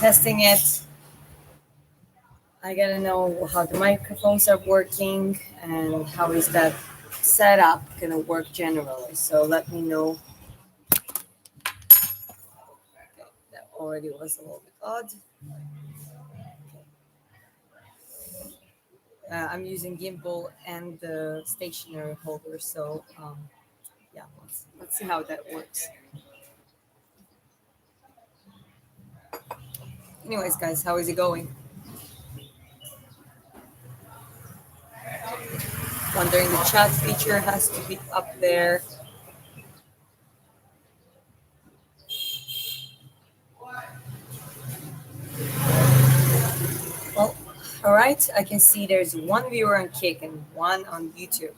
testing it. I gotta know how the microphones are working and how is that setup gonna work generally. So let me know. Okay, that already was a little bit odd. I'm using gimbal and the stationary holder, so yeah, let's see how that works. Anyways, guys, how is it going? Wondering the chat feature has to be up there. Well, all right. I can see there's one viewer on Kick and one on YouTube.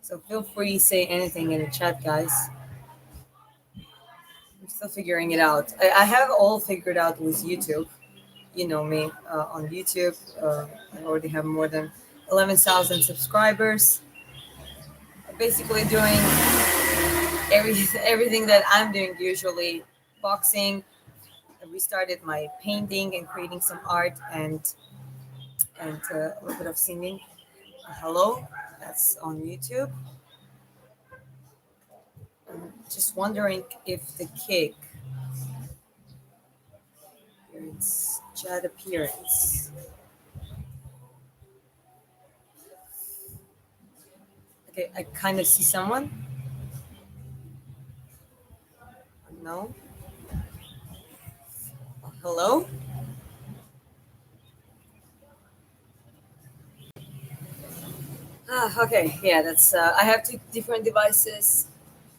So feel free to say anything in the chat, guys. I'm still figuring it out. I have all figured out with YouTube. You know me on YouTube. I already have more than 11,000 subscribers. Basically doing everything that I'm doing usually. Boxing. I restarted my painting and creating some art and a little bit of singing. Hello, that's on YouTube. Just wondering if the kick, here it's chat appearance. Okay, I kind of see someone. No. Hello. Okay, yeah, that's. I have two different devices.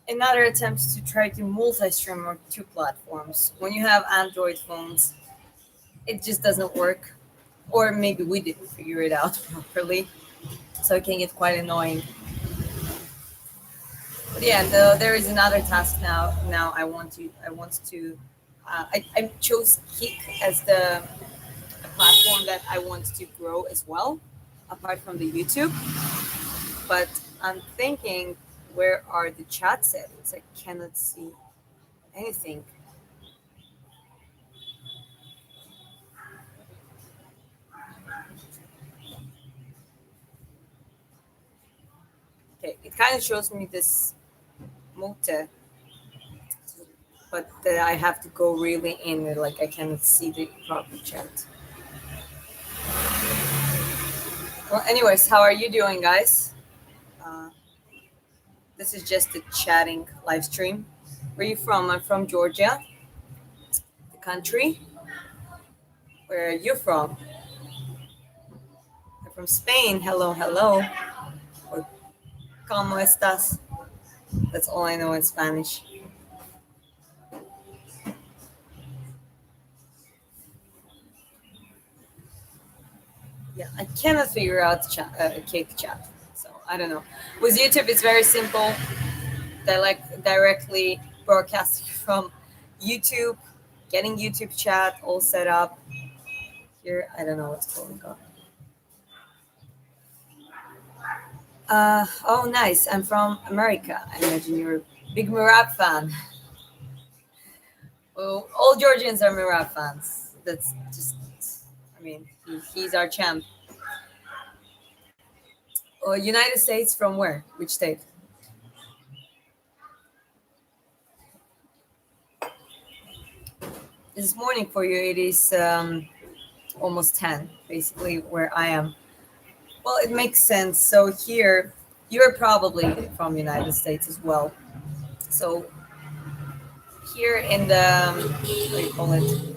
Another attempt to try to multi-stream on two platforms. When you have Android phones, it just doesn't work, or maybe we didn't figure it out properly, so it can get quite annoying. But yeah, there is another task now. Now I want to. I chose Kick as the platform that I want to grow as well, apart from the YouTube. But I'm thinking, where are the chat settings? I cannot see anything. Okay, it kind of shows me this mote, but I have to go really in. Like I cannot see the proper chat. Well, anyways, how are you doing, guys? Uh, this is just a chatting live stream. Where are you from? I'm from Georgia, the country. Where are you from? I'm from Spain. Hello, hello. Or ¿Cómo estás? That's all I know in Spanish. Yeah, I cannot figure out cake chat. So I don't know. With YouTube, it's very simple. They like directly broadcasting from YouTube, getting YouTube chat all set up. Here, I don't know what's going on. Oh, nice. I'm from America. I imagine you're a big Mirab fan. Well, all Georgians are Mirab fans. That's just, I mean, he's our champ. United States from where? Which state? This morning for you, it is almost 10, basically, where I am. Well, it makes sense. So here, you're probably from United States as well. So here in the, what do you call it?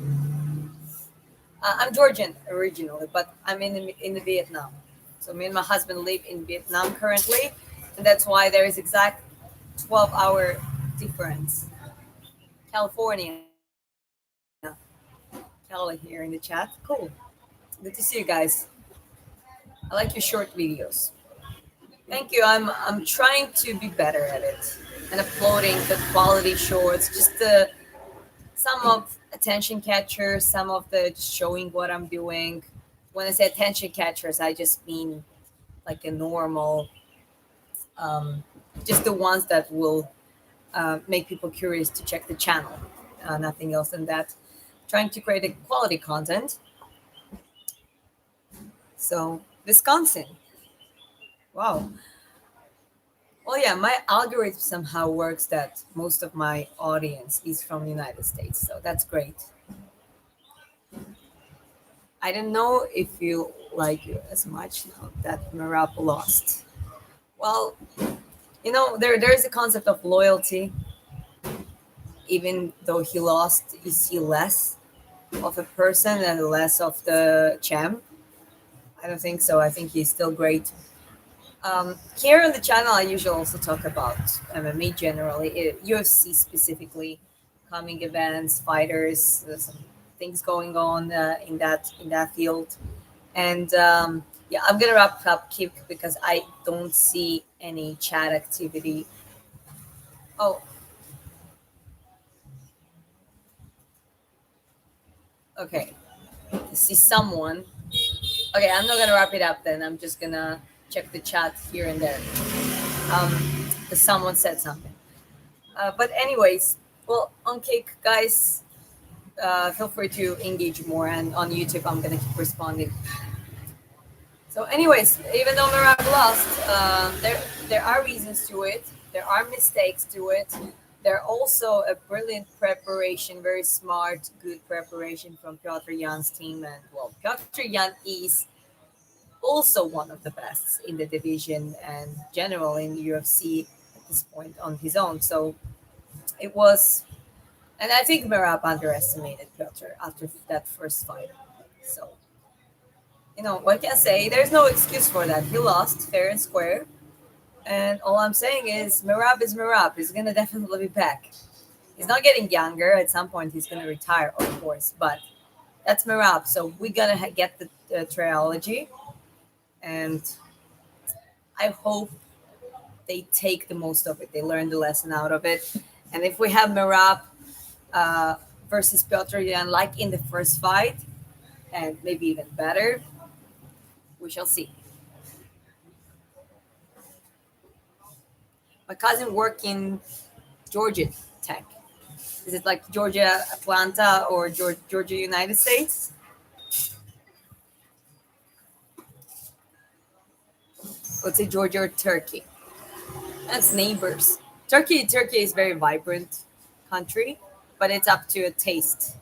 I'm Georgian originally, but I'm in the Vietnam. So me and my husband live in Vietnam currently, and that's why there is exact 12-hour difference. California, Cali here in the chat. Cool. Good to see you guys. I like your short videos. Thank you. I'm trying to be better at it and uploading the quality shorts. Just the some of attention catchers, some of the just showing what I'm doing. When I say attention catchers, I just mean like a normal, um, just the ones that will make people curious to check the channel. Nothing else than that. trying to create a quality content. So Wisconsin. Wow. Well, yeah, my algorithm somehow works that most of my audience is from the United States, so that's great. I don't know if you like you as much now that Marab lost. Well, there is a concept of loyalty. Even though he lost, is he less of a person and less of the champ? I don't think so. I think he's still great. Here on the channel, I usually also talk about MMA generally, UFC specifically, coming events, fighters, some things going on in that field, and yeah, I'm gonna wrap up Kip because I don't see any chat activity. Oh, okay. I see someone. Okay, I'm not gonna wrap it up then. I'm just gonna check the chat here and there. Um, someone said something. But anyways, well, on Cake, guys, feel free to engage more, and on YouTube, I'm gonna keep responding. So, anyways, even though Mirab lost, there are reasons to it. There are mistakes to it. There also a brilliant preparation, very smart, good preparation from Piotr Jan's team, and well, Piotr Jan is also one of the best in the division and general in UFC at this point on his own. So it was, and I think Merab underestimated Piotr after that first fight. So what can I say? There's no excuse for that. He lost fair and square, and all I'm saying is Merab is Merab. He's gonna definitely be back. He's not getting younger. At some point, he's gonna retire, of course, but that's Merab. So we're gonna get the trilogy, and I hope they take the most of it. They learn the lesson out of it. And if we have Merab uh, versus Piotr Jan like in the first fight, and maybe even better, we shall see. My cousin work in Georgia Tech. Is it like Georgia Atlanta or Georgia United States? Let's say Georgia or Turkey. That's neighbors. Turkey is very vibrant country, but it's up to a taste.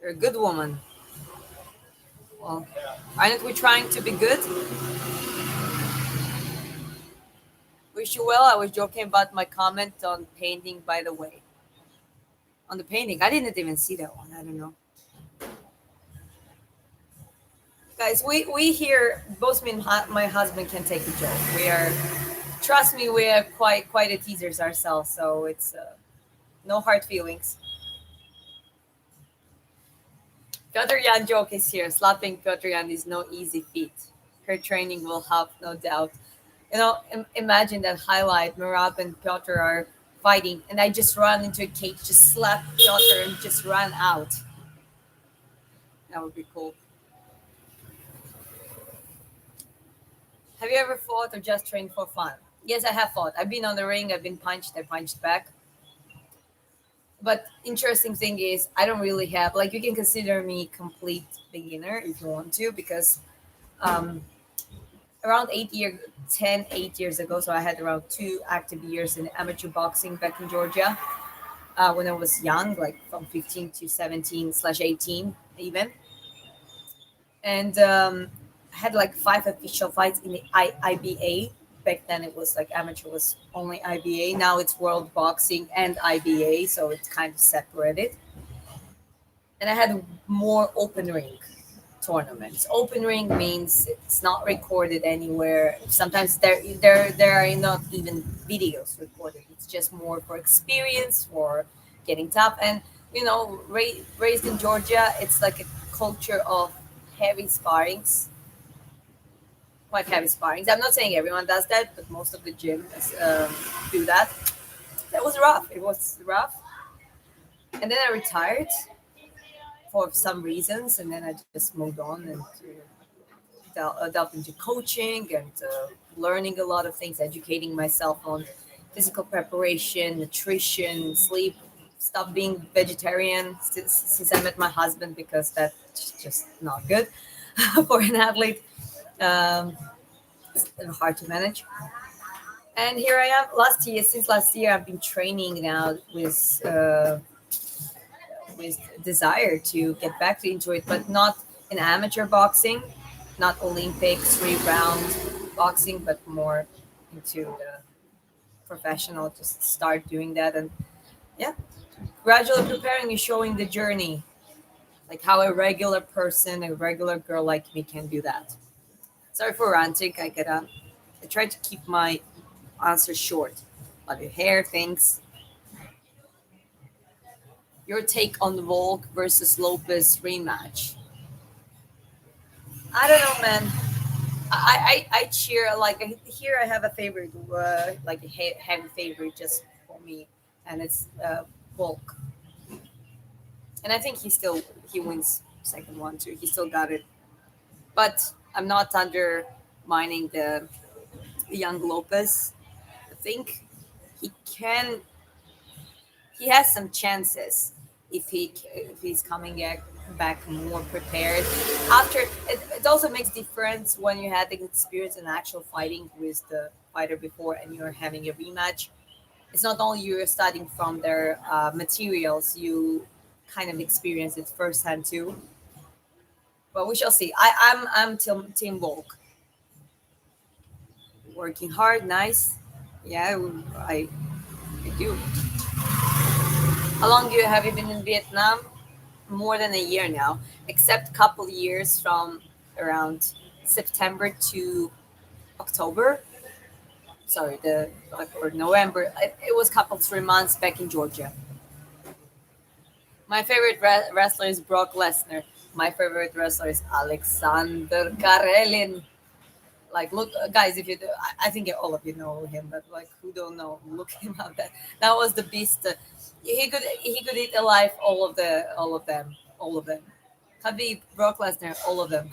You're a good woman. Well, aren't we trying to be good? Wish you well. I was joking about my comment on painting, by the way. On the painting, I didn't even see that one. I don't know. Guys, we here, both me and my husband can take a joke. We are, trust me, we are quite a teasers ourselves, so it's no hard feelings. Piotr Jan joke is here. Slapping Piotr Jan is no easy feat. Her training will help, no doubt. Imagine that highlight. Merab and Piotr are fighting, and I just run into a cage, just slap Piotr, and just run out. That would be cool. Have you ever fought or just trained for fun? Yes, I have fought. I've been on the ring. I've been punched. I punched back. But interesting thing is, I don't really have like you can consider me complete beginner if you want to because um, around 8 years ago. So I had around 2 active years in amateur boxing back in Georgia when I was young, like from 15 to 17/18 even. And I had like 5 official fights in the IBA. Back then it was like amateur was only IBA. Now it's world boxing and IBA. So it's kind of separated. And I had more open ring tournaments. Open ring means it's not recorded anywhere. Sometimes there are not even videos recorded. It's just more for experience, for getting tough. And raised in Georgia, it's like a culture of heavy sparrings, quite heavy sparrings. I'm not saying everyone does that, but most of the gyms do that. That was rough. It was rough. And then I retired for some reasons, and then I just moved on and delved into coaching and learning a lot of things, educating myself on physical preparation, nutrition, sleep, stopped being vegetarian since I met my husband because that's just not good for an athlete. Um, Hard to manage. And here I am. Last year, since last year, I've been training now with desire to get back to into it, but not in amateur boxing, not Olympic 3 round boxing, but more into the professional. Just start doing that, and yeah, gradually preparing and showing the journey, like how a regular person, a regular girl like me can do that. Sorry for ranting. I try to keep my answers short. Love your hair, thanks. Your take on the Volk versus Lopez rematch. I don't know, man. I cheer like here. I have a favorite, like a heavy favorite just for me, and it's Volk. And I think he wins second one too. He still got it, but I'm not undermining the young Lopez. I think he can he has some chances if he's coming back more prepared. After it also makes difference when you had the experience in actual fighting with the fighter before and you're having a rematch. It's not only you're studying from their materials, you kind of experience it firsthand too. But we shall see. I'm team Volk. Working hard, nice. Yeah, I do. How long have you been in Vietnam? More than a year now, except couple years from around September to October. Sorry, the like, or November. It was couple 3 months back in Georgia. My favorite wrestler is Brock Lesnar. My favorite wrestler is Alexander Karelin. Like, look, guys, if you do, I think all of you know him, but like, who don't know, look him up. That was the beast. He could eat alive all of them. Khabib, Brock Lesnar, all of them.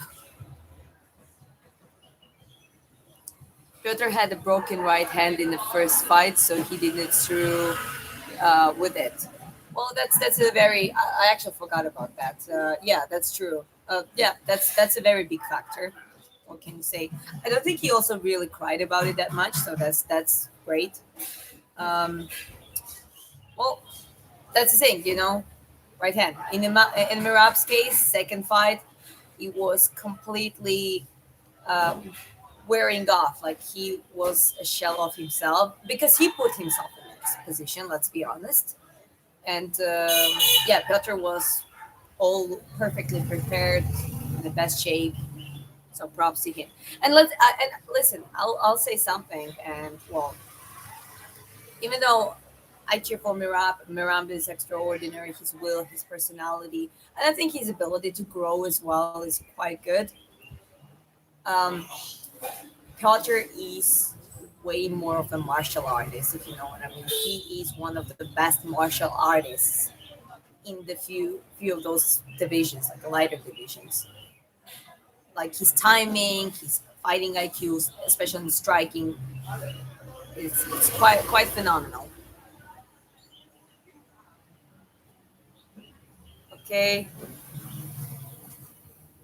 Piotr had a broken right hand in the first fight, so he didn't through with it. Well, that's a very. I actually forgot about that. Yeah, that's true. Yeah, that's a very big factor. What can you say? I don't think he also really cried about it that much, so that's great. Um, well, that's the thing, right hand. In Mirab's case, second fight, he was completely um, wearing off. Like he was a shell of himself because he put himself in this position. Let's be honest. And yeah, Piotr was all perfectly prepared, in the best shape. So props to him. And listen, I'll say something. And well, even though I cheer for Mirab is extraordinary. His will, his personality, and I think his ability to grow as well is quite good. Um, Piotr is way more of a martial artist, if you know what I mean. He is one of the best martial artists in the few of those divisions, like the lighter divisions. Like his timing, his fighting IQs, especially in striking, it's quite phenomenal. Okay,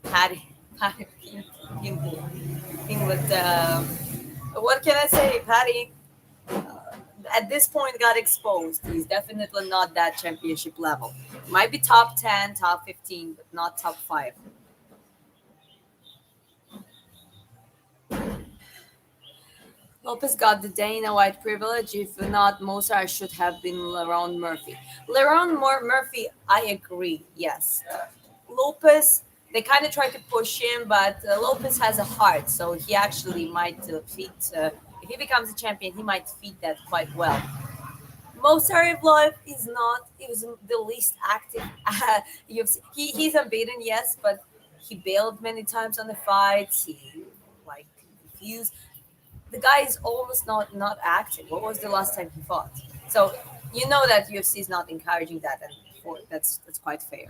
Patty, Patty, with what can I say, Patty? At this point got exposed. He's definitely not that championship level. Might be top 10, top 15, but not top 5. Lopez got the Dana White privilege. If not, Mozart should have been Lerone Murphy. Murphy, I agree, yes. Lopez, they kind of tried to push him, but Lopez has a heart, so he actually might fit. If he becomes a champion, he might fit that quite well. Mozart is not. He was the least active. He's unbeaten, yes, but he bailed many times on the fights. He like refused. The guy is almost not active. What was the last time he fought? So you know that UFC is not encouraging that, and that's quite fair.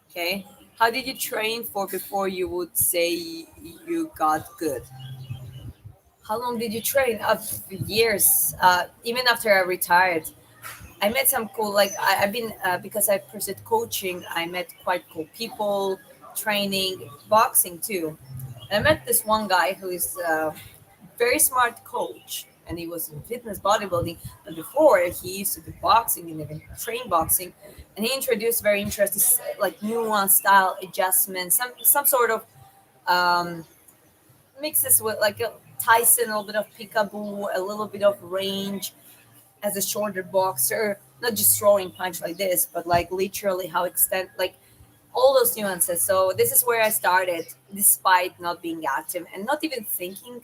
Okay, how did you train for before you would say you got good? How long did you train? Years. Even after I retired, I met some cool. Like I've been because I pursued coaching. I met quite cool people, training, boxing too. And I met this one guy who is very smart coach, and he was in fitness bodybuilding. But before he used to do boxing and even train boxing, and he introduced very interesting like nuanced style adjustments, some sort of um, mixes with like a Tyson, a little bit of peekaboo, a little bit of range as a shorter boxer, not just throwing punch like this, but like literally how extend like all those nuances. So this is where I started, despite not being active and not even thinking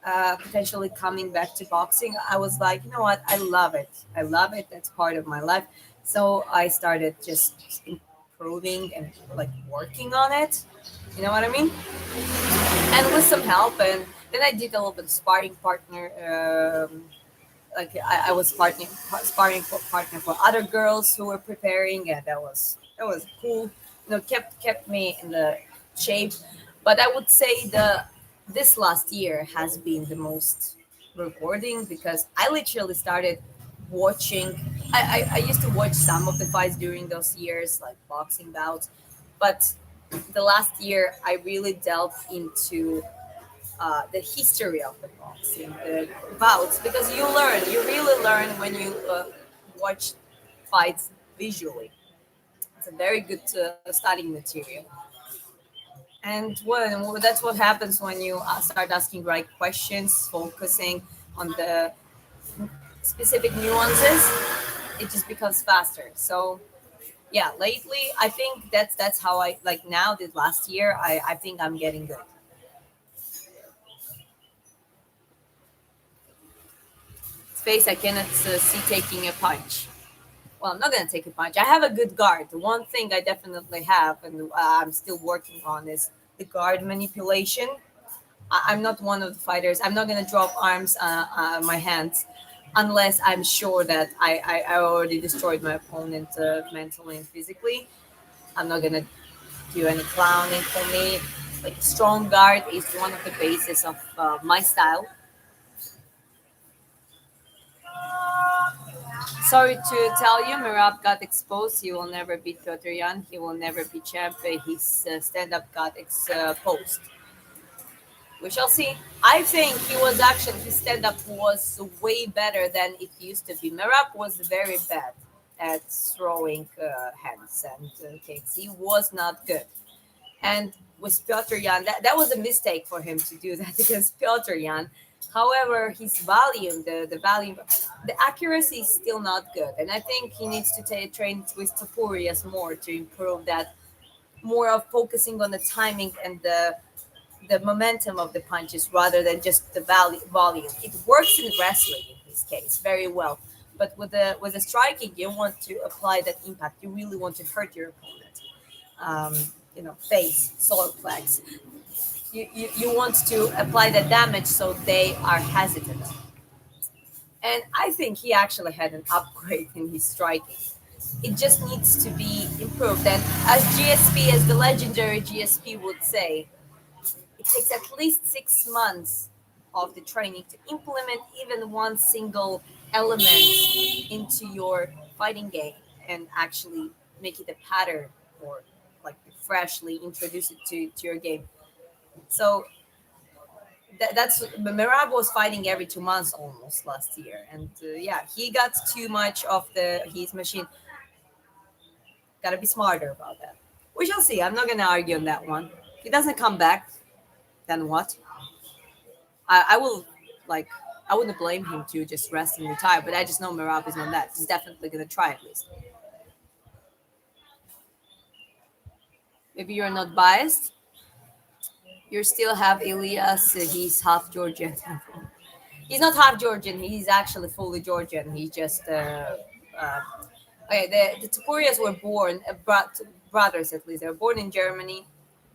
potentially coming back to boxing. I was like, you know what, I love it. I love it. That's part of my life. So I started just improving and like working on it. You know what I mean? And with some help, and then I did a little bit of sparring partner. Like I was sparring for partner for other girls who were preparing, and that was cool. Kept me in the shape. But I would say this last year has been the most rewarding because I literally started watching. I used to watch some of the fights during those years, like boxing bouts, but the last year I really delved into the history of the boxing, the bouts, because you really learn when you watch fights visually. It's a very good studying material. And that's what happens when you start asking right questions, focusing on the specific nuances. It just becomes faster. So yeah, lately I think that's how I like now. This last year, I think I'm getting good. Face I cannot see taking a punch. Well, I'm not gonna take a punch. I have a good guard. The one thing I definitely have, and I'm still working on, is the guard manipulation. I'm not one of the fighters. I'm not gonna drop arms, my hands, unless I'm sure that I already destroyed my opponent mentally and physically. I'm not gonna do any clowning for me. Like strong guard is one of the bases of my style. Sorry to tell you, Mirab got exposed. He will never beat Piotr Jan. He will never be champion. His stand-up got exposed. We shall see. I think he was actually his stand-up was way better than it used to be. Mirab was very bad at throwing hands and kicks. He was not good. And with Piotr Jan, that was a mistake for him to do that against Piotr Jan. However, his volume, the volume, the accuracy is still not good, and I think he needs to train with Topurias more to improve that. More of focusing on the timing and the momentum of the punches rather than just the volume. It works in wrestling in his case very well, but with the striking, you want to apply that impact. You really want to hurt your opponent. Um, face, solar plex. You want to apply the damage so they are hesitant. And I think he actually had an upgrade in his striking. It just needs to be improved. And as GSP, as the legendary GSP would say, it takes at least 6 months of the training to implement even one single element into your fighting game and actually make it a pattern or like freshly introduce it to your game. So that's Mirab was fighting every 2 months almost last year, and yeah, he got too much of the his machine. Got to be smarter about that. We shall see. I'm not gonna argue on that one. If he doesn't come back, then what? I will like. I wouldn't blame him to just rest and retire, but I just know Mirab is not that. He's definitely gonna try at least. Maybe you're not biased. You still have Elias. He's half Georgian. He's not half Georgian. He's actually fully Georgian. He's just uh, okay. The Tupurias were born brothers at least. They were born in Germany.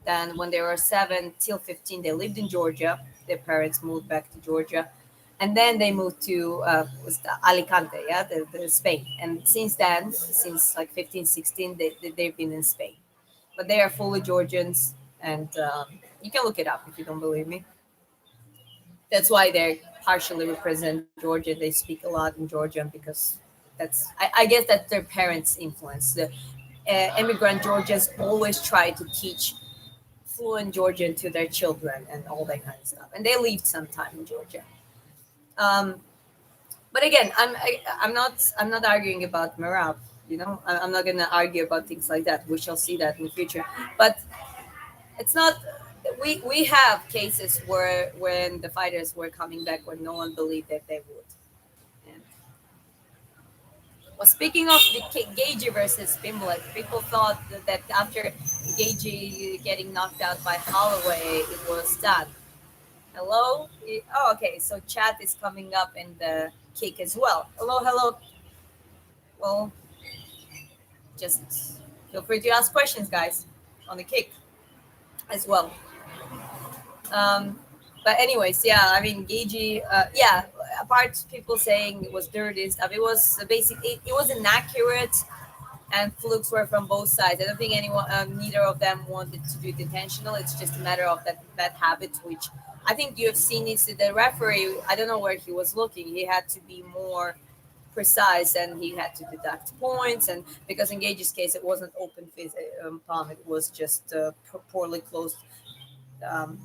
Then when they were 7 till 15, they lived in Georgia. Their parents moved back to Georgia, and then they moved to was the Alicante, yeah, the Spain. And since then, since like 15, 16, they've been in Spain. But they are fully Georgians, and you can look it up if you don't believe me. That's why they partially represent Georgia. They speak a lot in Georgian because I guess that's their parents' influence. The immigrant Georgians always try to teach fluent Georgian to their children and all that kind of stuff. And they lived some time in Georgia. Um, but again, I'm not arguing about Marab. You know, I'm not gonna argue about things like that. We shall see that in the future. But it's not. We have cases where when the fighters were coming back when no one believed that they would. And, well, speaking of the Gagey versus Pimblet, people thought that after Gagey getting knocked out by Holloway, it was done. Hello? Oh, okay. So chat is coming up in the kick as well. Hello, hello. Well, just feel free to ask questions, guys, on the kick as well. Um, but anyways, yeah, I mean, Gagey, yeah, apart people saying it was dirty stuff, it was basically it was inaccurate, and flukes were from both sides. I don't think anyone, neither of them wanted to do it intentional. It's just a matter of that bad habit, which I think you have seen. Is the referee? I don't know where he was looking. He had to be more precise, and he had to deduct points. And because in Gage's case, it wasn't open palm; it was just poorly closed um,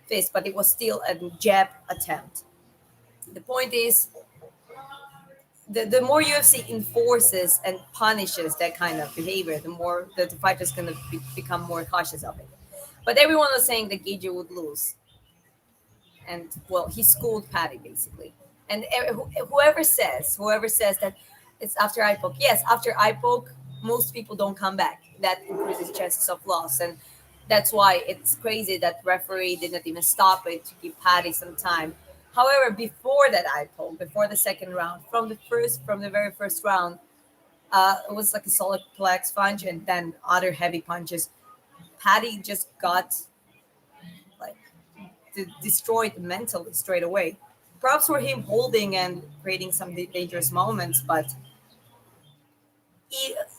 fist, but it was still a jab attempt. The point is, the more UFC enforces and punishes that kind of behavior, the more that the fighter's going to become more cautious of it. But everyone was saying that Gage would lose, and well, he schooled Patty basically. And whoever says that it's after eye poke, yes, after eye poke, most people don't come back. That increases chances of loss, and that's why it's crazy that referee didn't even stop it to give Patty some time. However, before that eye poke, before the second round, from the very first round, it was like a solid plex punch and then other heavy punches. Patty just got like destroyed mentally straight away. Props for him holding and creating some dangerous moments, but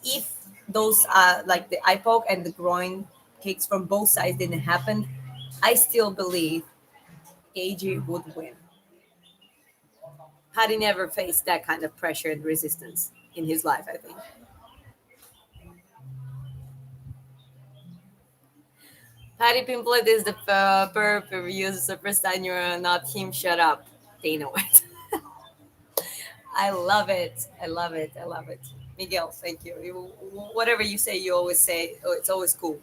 if those like the eye poke and the groin kicks from both sides didn't happen, I still believe AJ would win. Had he never faced that kind of pressure and resistance in his life, I think. Patty Pimplet is the perp who uses a first you're not him. Shut up. They know it. I love it. I love it. I love it. Miguel, thank you. Whatever you say, you always say. Oh, it's always cool.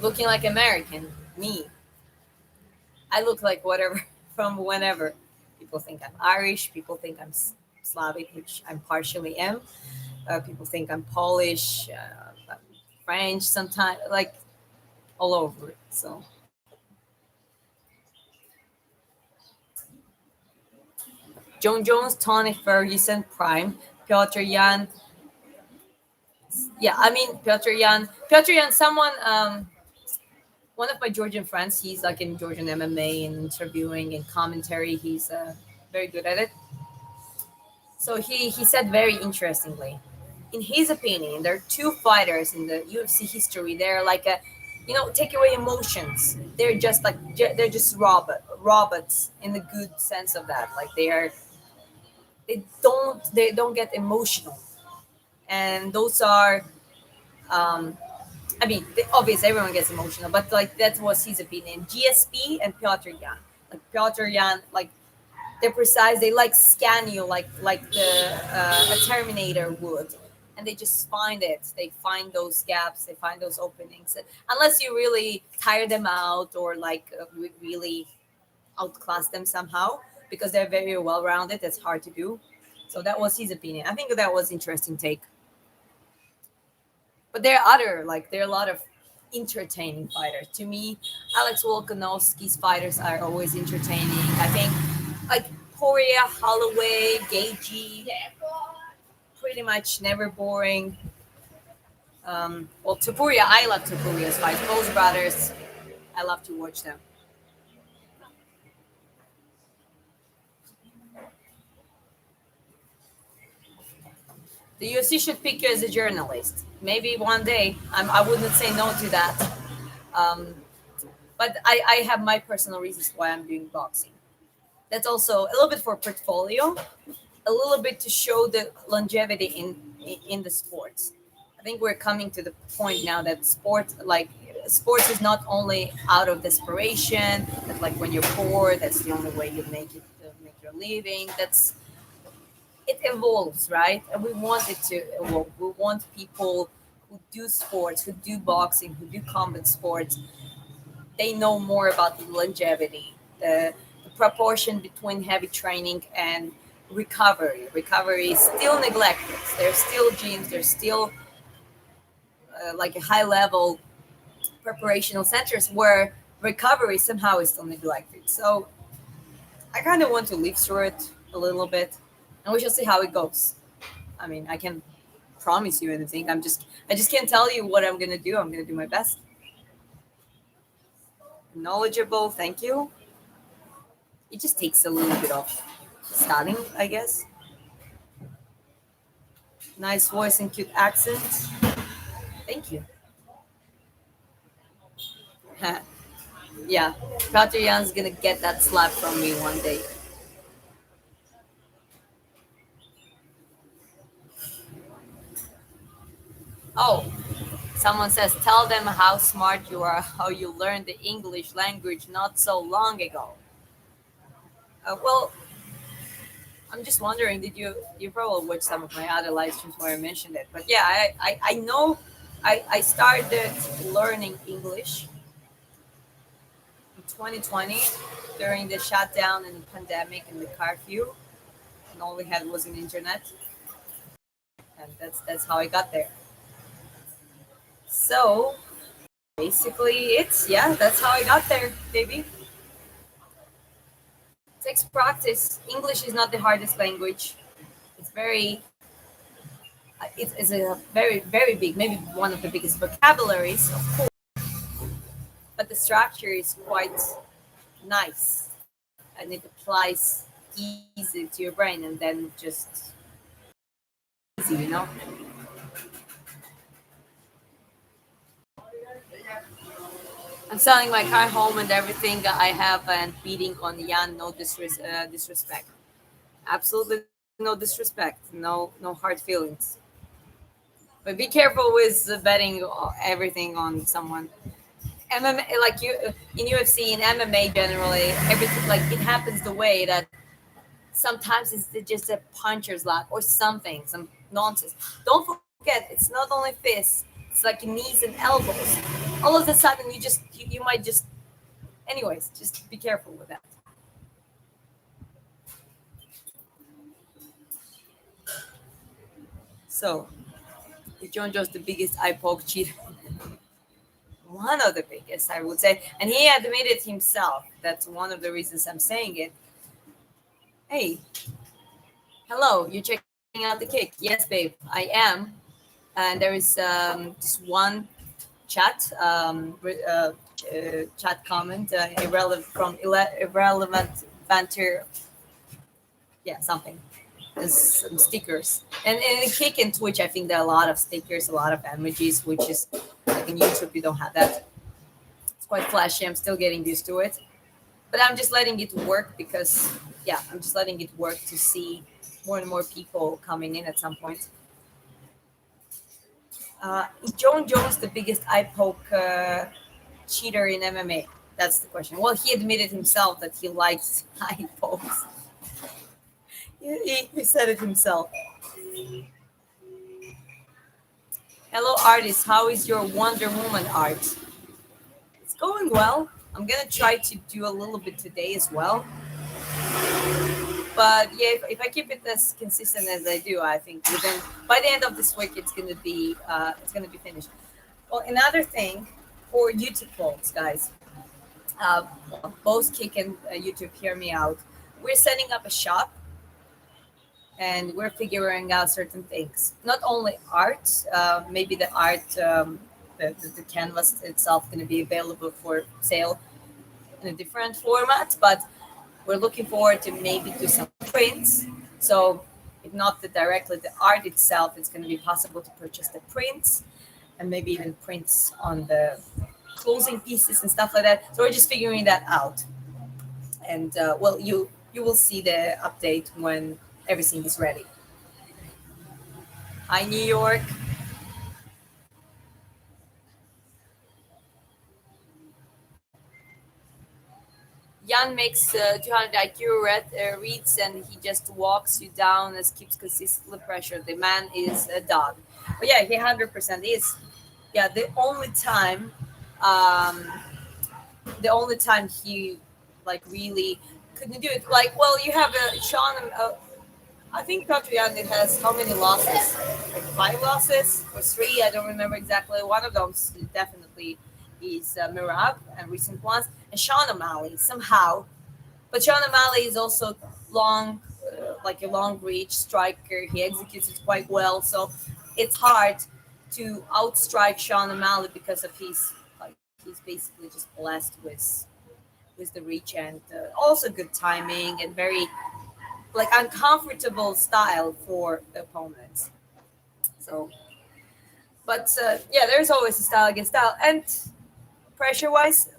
Looking like American, me. I look like whatever from whenever. People think I'm Irish. People think I'm Slavic, which I'm partially am. People think I'm Polish, French, sometimes like all over. So John Jones, Tony Ferguson, Prime, Piotr Jan. Yeah, I mean Piotr Jan. Someone, one of my Georgian friends. He's like in Georgian MMA and interviewing and commentary. He's very good at it. So he said very interestingly, in his opinion, there are two fighters in the UFC history. They're like a, take away emotions. They're just like they're just robots in the good sense of that. Like they don't get emotional, and those are, um, I mean, obviously everyone gets emotional, but like that was his opinion. GSP and Piotr Jan, like Piotr Jan, like they're precise. They like scan you like a Terminator would, and they just find it. They find those gaps. They find those openings. And unless you really tire them out or like really outclass them somehow, because they're very well rounded. That's hard to do. So that was his opinion. I think that was interesting take. But there are a lot of entertaining fighters. To me, Alex Volkanovski's fighters are always entertaining. I think like Poirier, Holloway, Gaethje, pretty much never boring. Well, Topuria, I love Topuria's fights. Both brothers, I love to watch them. The UFC should pick you as a journalist. Maybe one day. I wouldn't say no to that. Um, but I have my personal reasons why I'm doing boxing. That's also a little bit for portfolio, a little bit to show the longevity in the sports. I think we're coming to the point now that sports is not only out of desperation, that like when you're poor, that's the only way you make your living. That's it evolves, right? And we want it to evolve. We want people who do sports, who do boxing, who do combat sports, they know more about the longevity, the proportion between heavy training and recovery. Recovery is still neglected. There's still gyms, there's still like a high level preparational centers where recovery somehow is still neglected. So I kind of want to live through it a little bit, and we shall see how it goes. I mean, I can't promise you anything. I just can't tell you what I'm gonna do. I'm gonna do my best. Knowledgeable, thank you. It just takes a little bit of studying, I guess. Nice voice and cute accent. Thank you. Yeah, Piotr Jan's gonna get that slap from me one day. Oh, someone says, tell them how smart you are, how you learned the English language not so long ago. Well, I'm just wondering, you probably watched some of my other live streams where I mentioned it, but yeah, I know I started learning English in 2020 during the shutdown and the pandemic and the curfew, and all we had was an internet, and that's how I got there. So basically, it's yeah, that's how I got there, baby. It takes practice. English is not the hardest language. It's very it's a very big, maybe one of the biggest vocabularies, of course, but the structure is quite nice and it applies easy to your brain and then just easy, you know. I'm selling my car home and everything I have and beating on Jan. No disrespect. Absolutely no disrespect. No hard feelings. But be careful with betting everything on someone. MMA, like you in UFC and MMA generally, everything like it happens the way that sometimes it's just a puncher's luck or something, some nonsense. Don't forget, it's not only fists; it's like knees and elbows. All of a sudden, you might just, anyways, just be careful with that. So, John Joe's the biggest eye poke cheater, one of the biggest, I would say, and he admitted himself. That's one of the reasons I'm saying it. Hey, hello, you checking out the kick? Yes, babe, I am. And there is just one chat chat comment irrelevant from irrelevant banter, yeah, something. There's some stickers and in Kick and Twitch I think there are a lot of stickers, a lot of emojis, which is like in YouTube you don't have that. It's quite flashy. I'm still getting used to it, but I'm just letting it work because yeah, I'm just letting it work to see more and more people coming in at some point. Is John Jones the biggest eye poke cheater in MMA? That's the question. Well, he admitted himself that he likes eye pokes. He said it himself. Hello, artist. How is your Wonder Woman art? It's going well. I'm gonna try to do a little bit today as well. But yeah, if I keep it as consistent as I do, I think within by the end of this week, it's gonna be finished. Well, another thing for YouTube folks, guys, uh, both Kick and YouTube, hear me out. We're setting up a shop and we're figuring out certain things. Not only art, maybe the art, the canvas itself, going to be available for sale in a different format, but we're looking forward to maybe do some prints. So if not directly the art itself, it's going to be possible to purchase the prints and maybe even prints on the closing pieces and stuff like that. So we're just figuring that out. And well, you will see the update when everything is ready. Hi, New York. Jan makes 200 IQ reads and he just walks you down and keeps consistently pressure. The man is a dog. But yeah, he 100% is. Yeah, um, the only time he like really couldn't do it. Like, well, you have Sean. I think Dr. Young has how many losses? Like five losses or three? I don't remember exactly. One of them definitely is Mirab and recent ones, and Sean O'Malley somehow. But Sean O'Malley is also long, like a long reach striker. He executes it quite well, so it's hard to outstrike Sean O'Malley because of his like he's basically just blessed with the reach and also good timing and very like uncomfortable style for the opponents. So, but yeah, there's always a style against style, and pressure wise,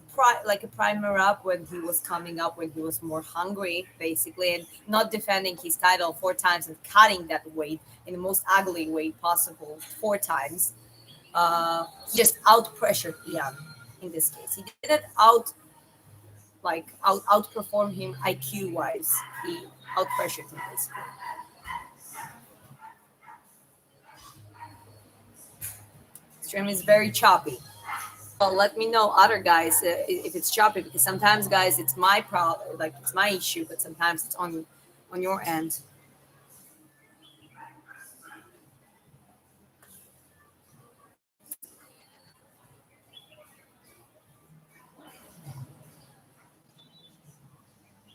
like a primer up when he was coming up, when he was more hungry, basically, and not defending his title four times and cutting that weight in the most ugly way possible four times. He just out pressured Ian in this case. He didn't outperform him IQ wise. He out pressured him basically. Stream is very choppy. Well, let me know, other guys, if it's choppy, because sometimes, guys, it's my problem, like it's my issue, but sometimes it's on your end.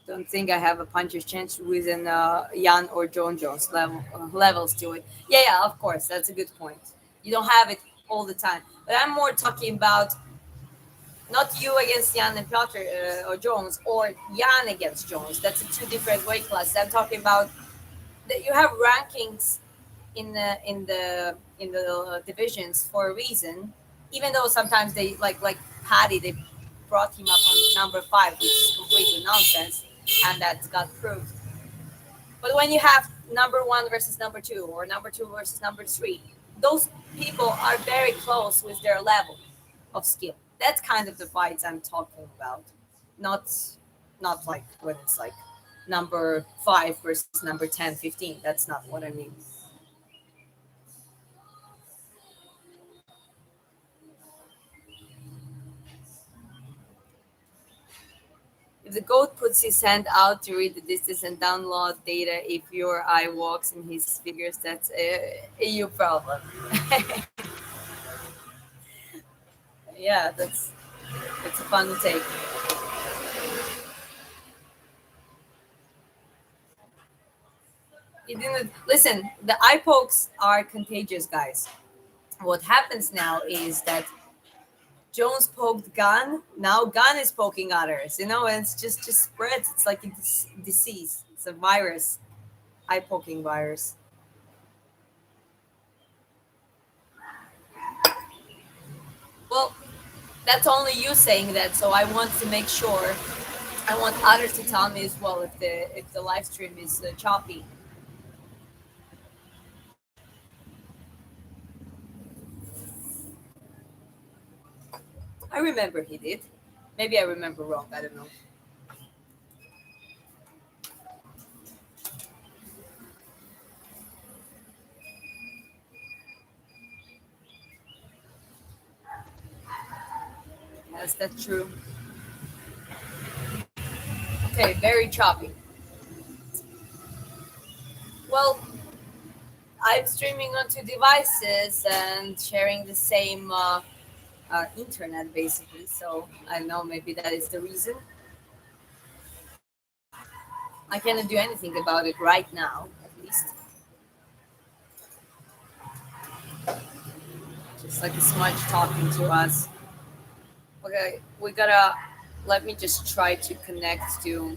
Don't think I have a puncher's chance within Jan or John Jones levels to it. Yeah, yeah, of course, that's a good point. You don't have it all the time, but I'm more talking about not you against Jan and Piotr or Jones, or Jan against Jones. That's a two different weight classes. I'm talking about that you have rankings in the divisions for a reason. Even though sometimes they like Paddy, they brought him up on number five, which is completely nonsense, and that got proved. But when you have number one versus number two, or number two versus number three, those people are very close with their level of skill. That's kind of the fights I'm talking about. Not not like when it's like number five versus number 10, 15. That's not what I mean. If the goat puts his hand out to read the distance and download data, if your eye walks in his figures, that's a you problem. Yeah, that's a fun take. You didn't listen. The eye pokes are contagious, guys. What happens now is that Jones poked Gun. Now Gun is poking others. And it's just spreads. It's like a disease. It's a virus, eye poking virus. Well, that's only you saying that. So I want to make sure. I want others to tell me as well if the live stream is choppy. I remember he did. Maybe I remember wrong. I don't know. Yes, that's true. Okay, very choppy. Well, I'm streaming onto devices and sharing the same internet basically. So I don't know, maybe that is the reason. I cannot do anything about it right now, at least. Just like a smudge talking to us. Okay, we gotta. Let me just try to connect to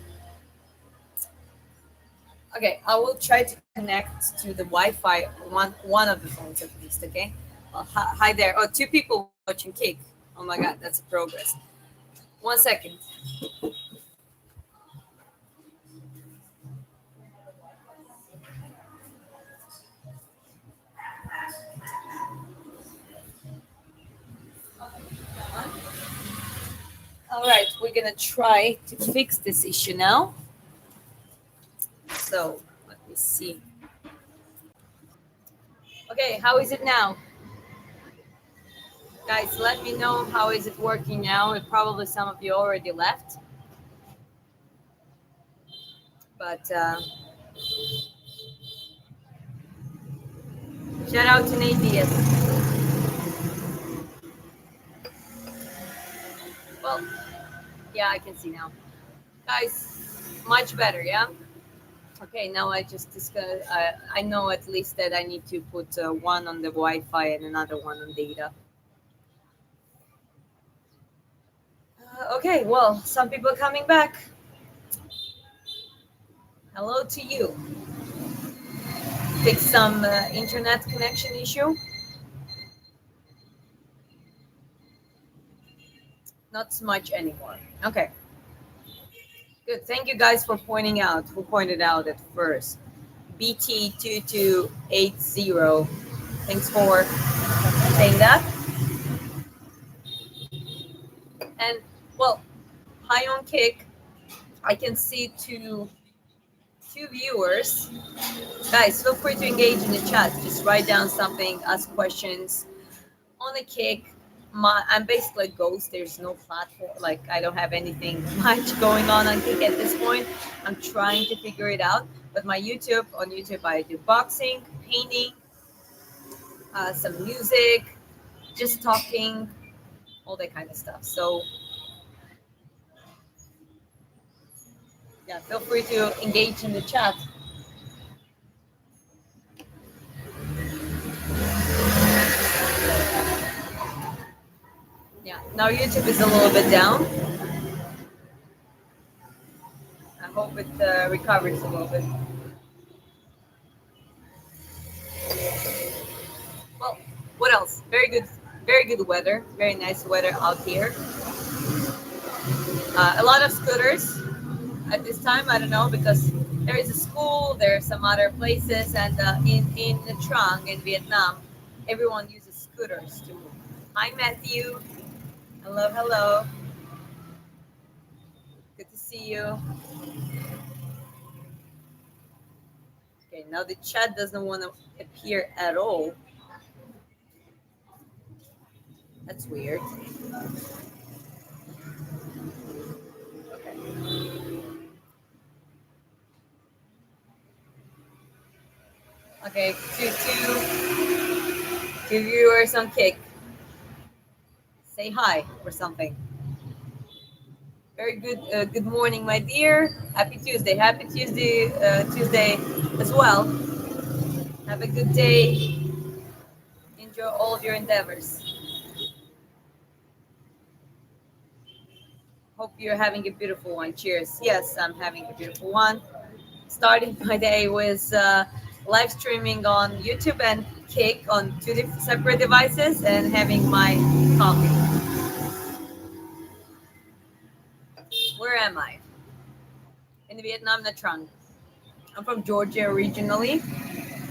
Okay, I will try to connect to the Wi-Fi one of the phones at least. Okay. Hi there. Oh, two people watching Kick. Oh my God, that's a progress. 1 second. All right, we're gonna try to fix this issue now. So let me see. Okay, how is it now, guys? Let me know how is it working now. Probably some of you already left, but shout out to Nate Diaz. Well, yeah, I can see now, guys. Much better, yeah. Okay, now I just discuss. I know at least that I need to put one on the Wi-Fi and another one on data. Okay, well, some people coming back. Hello to you. Fix some internet connection issue. Not so much anymore. Okay, good. Thank you guys for pointing out. Who pointed out at first? BT2280. Thanks for saying that. And well, hi on Kick. I can see two viewers. Guys, feel free to engage in the chat. Just write down something, ask questions. On the Kick, I'm basically a ghost. There's no platform. Like I don't have anything much going on Kick at this point. I'm trying to figure it out. But my YouTube, on YouTube, I do boxing, painting, some music, just talking, all that kind of stuff. So yeah, feel free to engage in the chat. Yeah, now YouTube is a little bit down. I hope it recovers a little bit. Well, what else? Very good weather. Very nice weather out here. A lot of scooters at this time. I don't know because there is a school. There are some other places, and in the Trang in Vietnam, everyone uses scooters to move. Hi, Matthew. Hello, hello. Good to see you. Okay, now the chat doesn't want to appear at all. That's weird. Okay. Okay, two viewers on Kick. Say hi or something. Very good. Good morning, my dear. Happy Tuesday. Happy Tuesday. Tuesday as well. Have a good day. Enjoy all of your endeavors. Hope you're having a beautiful one. Cheers. Yes, I'm having a beautiful one. Starting my day with live streaming on YouTube and Kick on two separate devices and having my coffee. Where am I? In Vietnam, Nha Trang. I'm from Georgia originally.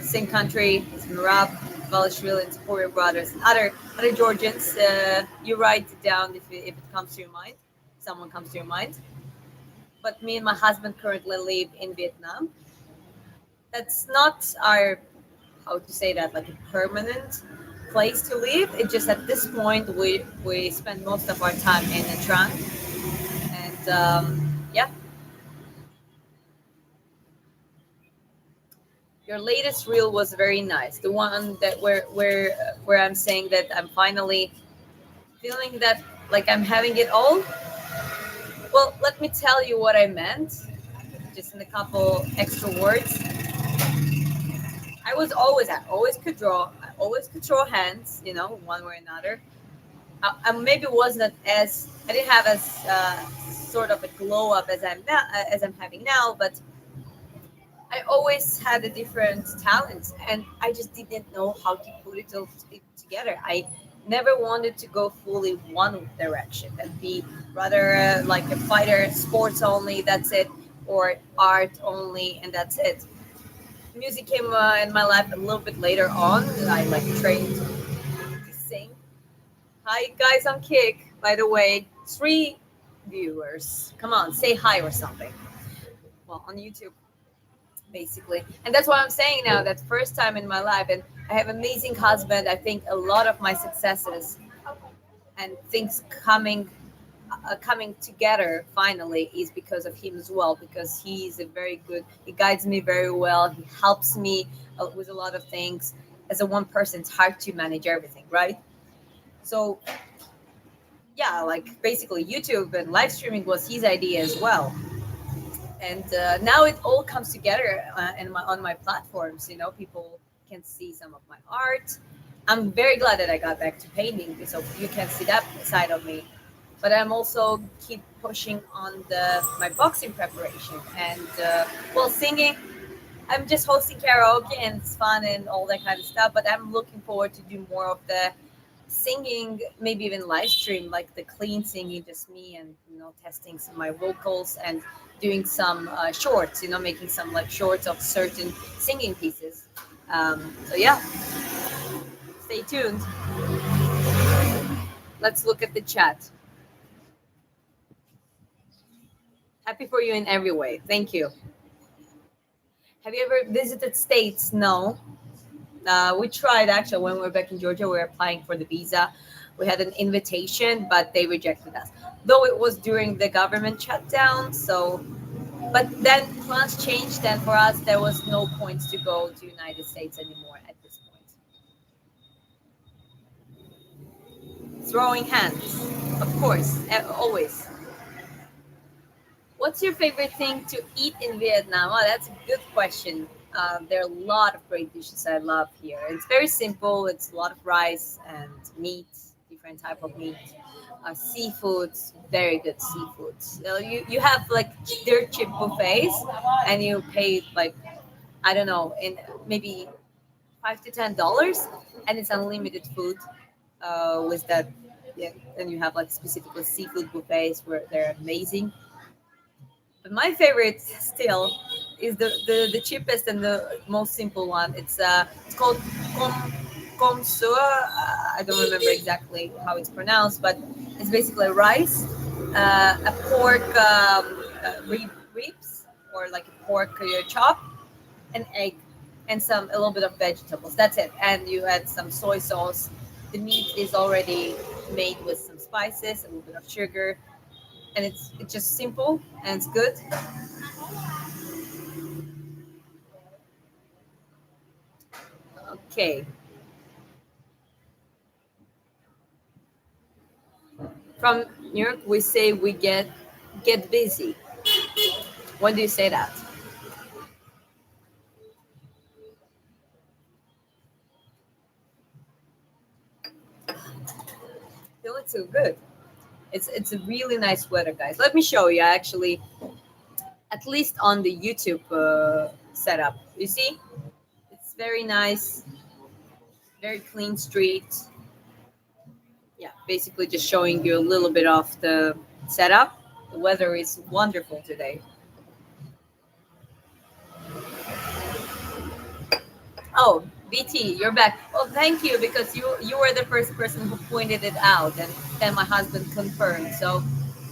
Same country as Mirab, Valishvili, and Seporia brothers, and other Georgians. You write it down if it comes to your mind. Someone comes to your mind. But me and my husband currently live in Vietnam. That's not our, how to say that, like a permanent place to live. It's just at this point we spend most of our time in Nha Trang, and yeah. Your latest reel was very nice. The one that where I'm saying that I'm finally feeling that like I'm having it all. Well, let me tell you what I meant, just in a couple extra words. I always could draw. I always could draw hands, one way or another. I maybe wasn't as I didn't have as sort of a glow up as I'm now, as I'm having now, but I always had a different talent, and I just didn't know how to put it together. I never wanted to go fully one direction and be rather like a fighter, sports only, that's it, or art only, and that's it. Music came in my life a little bit later on. I like trained to sing. Hi guys, I'm Kick. By the way, three viewers. Come on, say hi or something. Well, on YouTube basically. And that's what I'm saying now. That first time in my life, and I have amazing husband. I think a lot of my successes and things coming together finally is because of him as well. Because he's a very good. He guides me very well. He helps me with a lot of things. As a one person, it's hard to manage everything, right? So yeah, like basically YouTube and live streaming was his idea as well. And now it all comes together on my platforms. People can see some of my art. I'm very glad that I got back to painting, so you can see that side of me. But I'm also keep pushing on the my boxing preparation and well, singing. I'm just hosting karaoke and it's fun and all that kind of stuff. But I'm looking forward to do more of the singing, maybe even live stream, like the clean singing, just me and testing some of my vocals and doing some shorts. Making some like shorts of certain singing pieces. So yeah, stay tuned. Let's look at the chat. Happy for you in every way. Thank you. Have you ever visited states? No. We tried actually when we were back in Georgia. We were applying for the visa. We had an invitation, but they rejected us. Though it was during the government shutdown, so but then plans changed, and for us there was no points to go to United States anymore at this point. Throwing hands, of course, always. What's your favorite thing to eat in Vietnam? Oh, that's a good question. There are a lot of great dishes I love here. It's very simple. It's a lot of rice and meat, different type of meat, seafoods, very good seafoods. You have like dirt chip buffets, and you pay like I don't know, in maybe $5 to $10, and it's unlimited food. With that, yeah, and you have like specifically seafood buffets where they're amazing. But my favorite still is the cheapest and the most simple one. It's called com sua. I don't remember exactly how it's pronounced, but it's basically rice, a pork ribs or like a pork chop, an egg, and some a little bit of vegetables. That's it. And you add some soy sauce. The meat is already made with some spices, a little bit of sugar, and it's just simple and it's good. Okay, from New York we say we get busy. When do you say that? Feeling so good. It's a really nice weather, guys. Let me show you actually, at least on the YouTube setup. You see, it's very nice, very clean street. Yeah, basically just showing you a little bit of the setup. The weather is wonderful today. Oh, BT, you're back. Well, thank you because you were the first person who pointed it out, and then my husband confirmed. So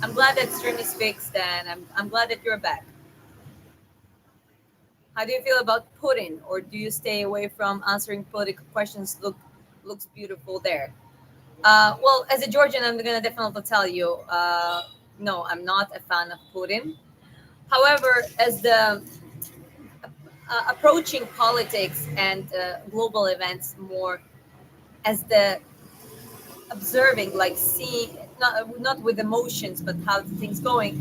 I'm glad that stream is fixed, and I'm glad that you're back. How do you feel about Putin, or do you stay away from answering political questions? Looks beautiful there. Well, as a Georgian, I'm gonna definitely tell you, no, I'm not a fan of Putin. However, as the approaching politics and global events more as the observing, like seeing, not with emotions, but how the things going.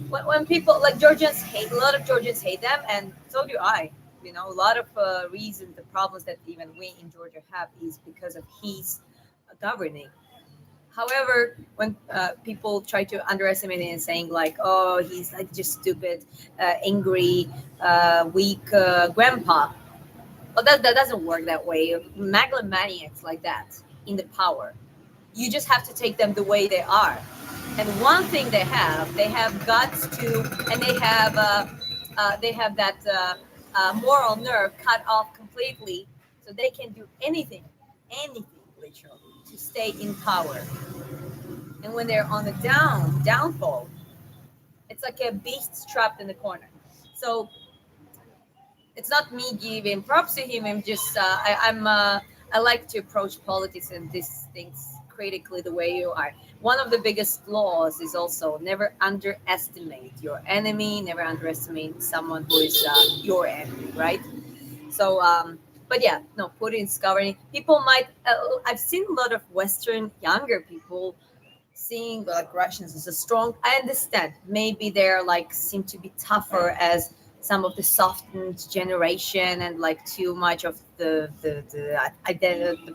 When people like Georgians hate, a lot of Georgians hate them, and so do I. A lot of reason the problems that even we in Georgia have is because of his governing. However, when people try to underestimate it and saying like, "Oh, he's like just stupid, angry," weak grandpa. But that doesn't work that way. Megalomaniacs like that in the power, you just have to take them the way they are. And one thing they have guts to, and they have that moral nerve cut off completely, so they can do anything, anything literally, to stay in power. And when they're on the downfall, it's like a beast trapped in the corner. So it's not me giving props to him. I'm just I like to approach politics and these things critically the way you are. One of the biggest flaws is also never underestimate your enemy. Never underestimate someone who is your enemy, right? So, but yeah, no, Putin's governing. People might. I've seen a lot of Western younger people seeing like Russians as a strong. I understand. Maybe they're like seem to be tougher as some of the softened generation and like too much of the identity,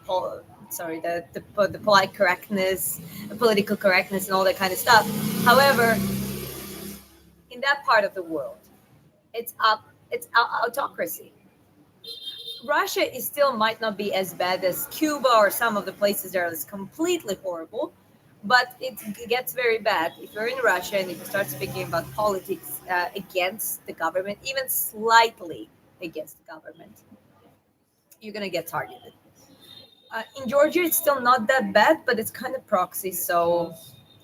sorry, the polite correctness, the political correctness, and all that kind of stuff. However, in that part of the world, it's autocracy. Russia is still might not be as bad as Cuba or some of the places that are completely horrible, but it gets very bad if you're in Russia and if you start speaking about politics against the government, even slightly against the government, you're gonna get targeted. In Georgia, it's still not that bad, but it's kind of proxy. So,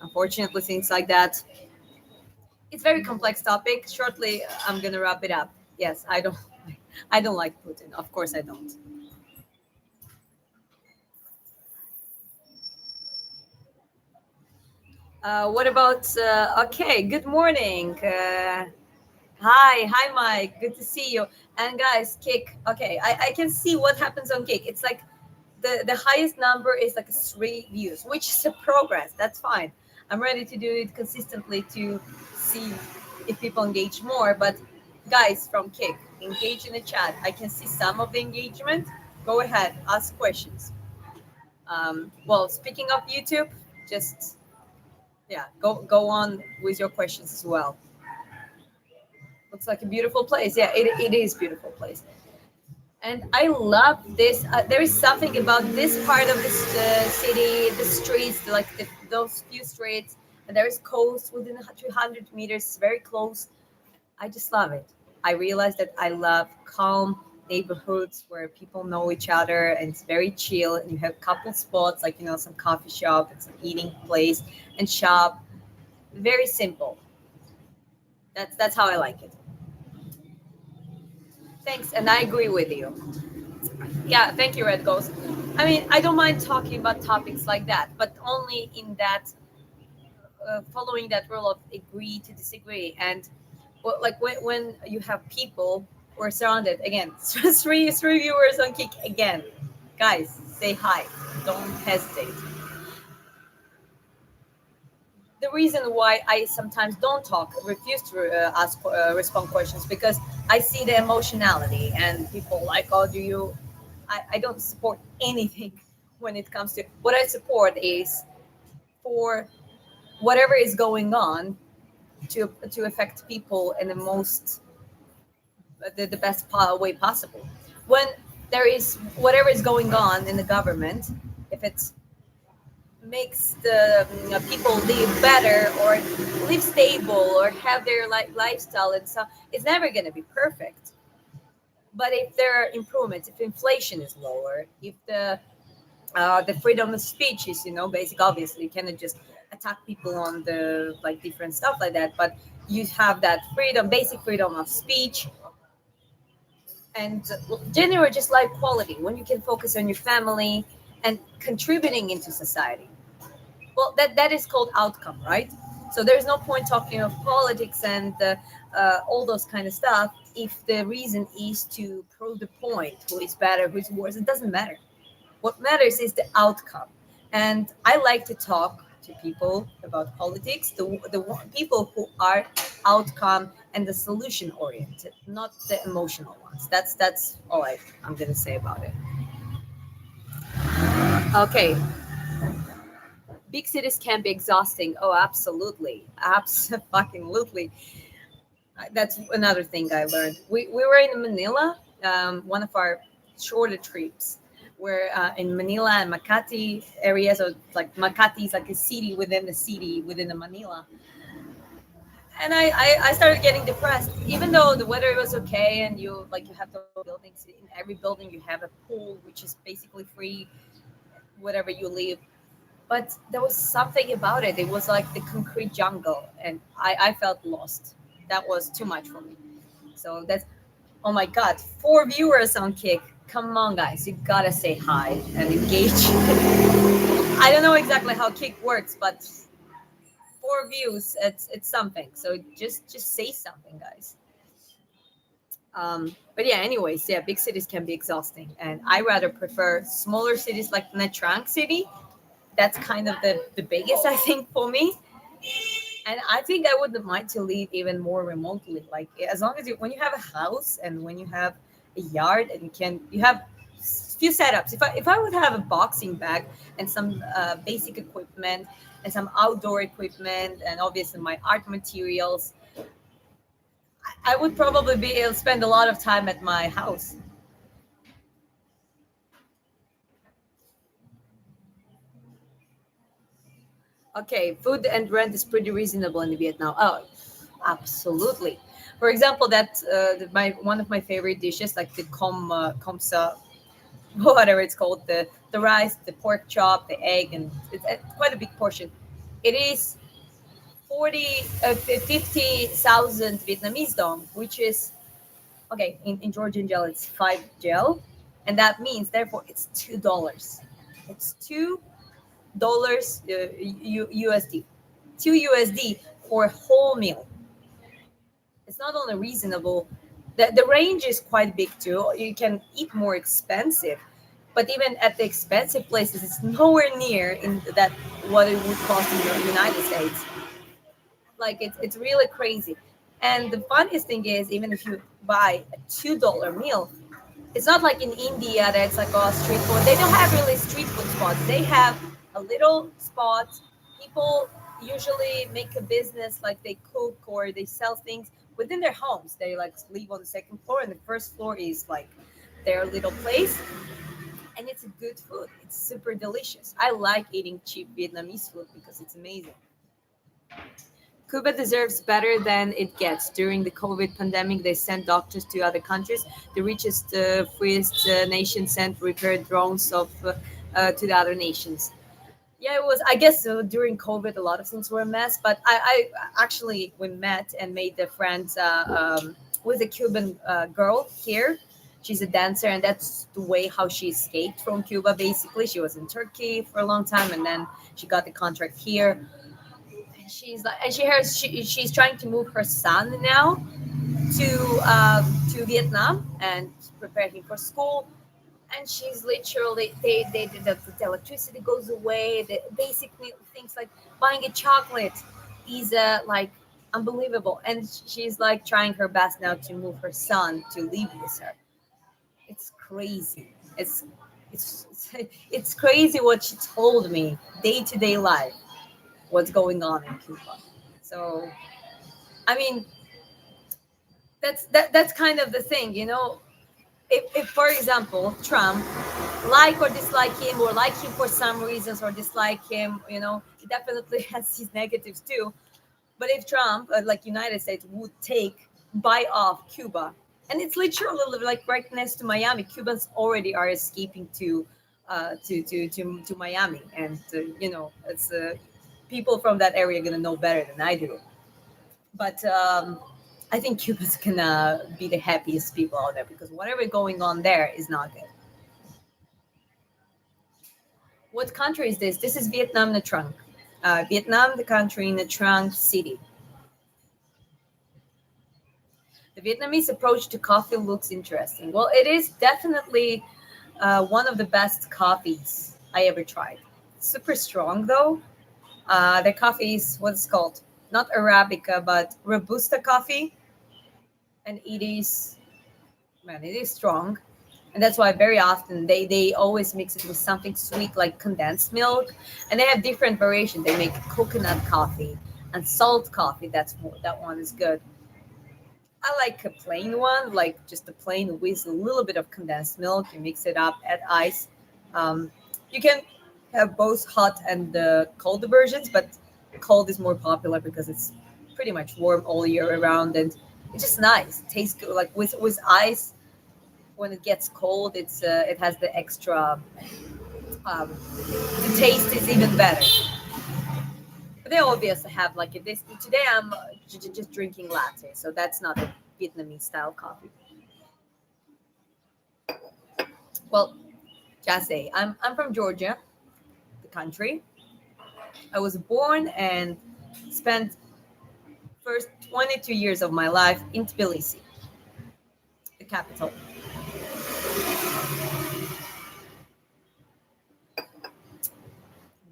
unfortunately, things like that. It's very complex topic. Shortly, I'm gonna wrap it up. Yes, I don't like Putin. Of course, I don't. What about? Okay, good morning. Hi, Mike. Good to see you. And guys, Kick. Okay, I can see what happens on Kick. It's like the highest number is like 3 views, which is a progress. That's fine. I'm ready to do it consistently to see if people engage more. But guys from Kick, engage in the chat. I can see some of the engagement. Go ahead, ask questions. Well, speaking of YouTube, just yeah, go on with your questions as well. Looks like a beautiful place. Yeah, it is beautiful place. And I love this. There is something about this part of this city, the streets, like those few streets, and there is coast within 200 meters, very close. I just love it. I realize that I love calm neighborhoods where people know each other and it's very chill. And you have couple spots like some coffee shop and some eating place and shop. Very simple. That's how I like it. Thanks, and I agree with you. Yeah, thank you, Red Ghost. I mean, I don't mind talking about topics like that, but only in that following that rule of agree to disagree. And well, like when you have people who are surrounded again, three viewers on Kick again, guys, say hi. Don't hesitate. The reason why I sometimes don't talk, refuse to respond questions, because I see the emotionality and people like, oh, do you? I don't support anything when it comes to what I support is for whatever is going on to affect people in the most the best way possible. When there is whatever is going on in the government, if it's makes the people live better or live stable or have their lifestyle and so it's never going to be perfect, but if there are improvements, if inflation is lower, if the freedom of speech is basic, obviously you cannot just attack people on the like different stuff like that, but you have that freedom, basic freedom of speech, and general just life quality when you can focus on your family and contributing into society. Well, that is called outcome, right? So there's no point talking of politics and all those kind of stuff if the reason is to prove the point, who is better, who is worse. It doesn't matter. What matters is the outcome. And I like to talk to people about politics, people who are outcome and the solution oriented, not the emotional ones. That's all I'm gonna say about it. Okay, big cities can be exhausting. Oh, absolutely, absolutely. That's another thing I learned. We were in Manila, one of our shorter trips. We're in Manila and Makati areas, or like Makati is like a city within the Manila. And I started getting depressed, even though the weather was okay, and you have those buildings. In every building you have a pool, which is basically free, whatever you live. But there was something about it. It was like the concrete jungle, and I felt lost. That was too much for me. So that's, oh my God, 4 viewers on Kick. Come on, guys, you gotta say hi and engage. I don't know exactly how Kick works, but 4 views, it's something. So just say something, guys. But yeah, anyways, yeah, big cities can be exhausting, and I rather prefer smaller cities like Nha Trang City. That's kind of the biggest, I think, for me. And I think I wouldn't mind to live even more remotely. Like, as long as when you have a house and when you have a yard and you have few setups. If I would have a boxing bag and some basic equipment and some outdoor equipment and obviously my art materials, I would probably be able to spend a lot of time at my house. Okay, food and rent is pretty reasonable in Vietnam. Oh, absolutely. For example, my one of my favorite dishes, like the com sa, whatever it's called, the rice, the pork chop, the egg, and it's quite a big portion. It is 50,000 Vietnamese dong, which is okay in Georgian gel. It's 5 gel, and that means therefore it's $2. It's $2 USD, two USD for a whole meal. It's not only reasonable, the range is quite big too. You can eat more expensive, but even at the expensive places, it's nowhere near in that what it would cost in the United States. Like it's really crazy. And the funniest thing is, even if you buy a $2 meal, it's not like in India that's like oh street food. They don't have really street food spots. They have a little spot. People usually make a business like they cook or they sell things within their homes. They like live on the second floor and the first floor is like their little place. And it's a good food. It's super delicious. I like eating cheap Vietnamese food because it's amazing. Cuba deserves better than it gets. During the COVID pandemic, they sent doctors to other countries. The richest, freest nation sent repair drones to the other nations. Yeah, it was. I guess during COVID, a lot of things were a mess. But I actually we met and made the friends with a Cuban girl here. She's a dancer, and that's the way how she escaped from Cuba. Basically, she was in Turkey for a long time, and then she got the contract here. And she's like, and she's trying to move her son now to Vietnam and prepare him for school. And she's literally the electricity goes away. The basically things like buying a chocolate is like unbelievable. And she's like trying her best now to move her son to live with her. It's crazy. It's crazy what she told me day to day life. What's going on in Cuba? So I mean that's kind of the thing, you know. If for example Trump like or dislike him or like him for some reasons or dislike him, you know, he definitely has his negatives too. But if Trump, like United States, would buy off Cuba, and it's literally like right next to Miami, Cubans already are escaping to Miami, and you know, it's people from that area are gonna know better than I do. But I think Cubans can be the happiest people out there because whatever going on there is not good. What country is this? This is Vietnam, Nha Trang. Vietnam, the country, Nha Trang City. The Vietnamese approach to coffee looks interesting. Well, it is definitely one of the best coffees I ever tried. Super strong though. The coffee is what's called not Arabica but Robusta coffee, and it is man, it is strong, and that's why very often they always mix it with something sweet like condensed milk, and they have different variations. They make coconut coffee and salt coffee. That one is good. I like a plain one, like just a plain with a little bit of condensed milk. You mix it up, add ice. Um, you can have both hot and cold versions, but cold is more popular because it's pretty much warm all year around, and it's just nice. It tastes good. Like with ice, when it gets cold, it has the extra. The taste is even better. But they obviously have like this. Today I'm just drinking latte, so that's not a Vietnamese style coffee. Well, just say I'm from Georgia, the country. I was born and spent first 22 years of my life in Tbilisi, the capital.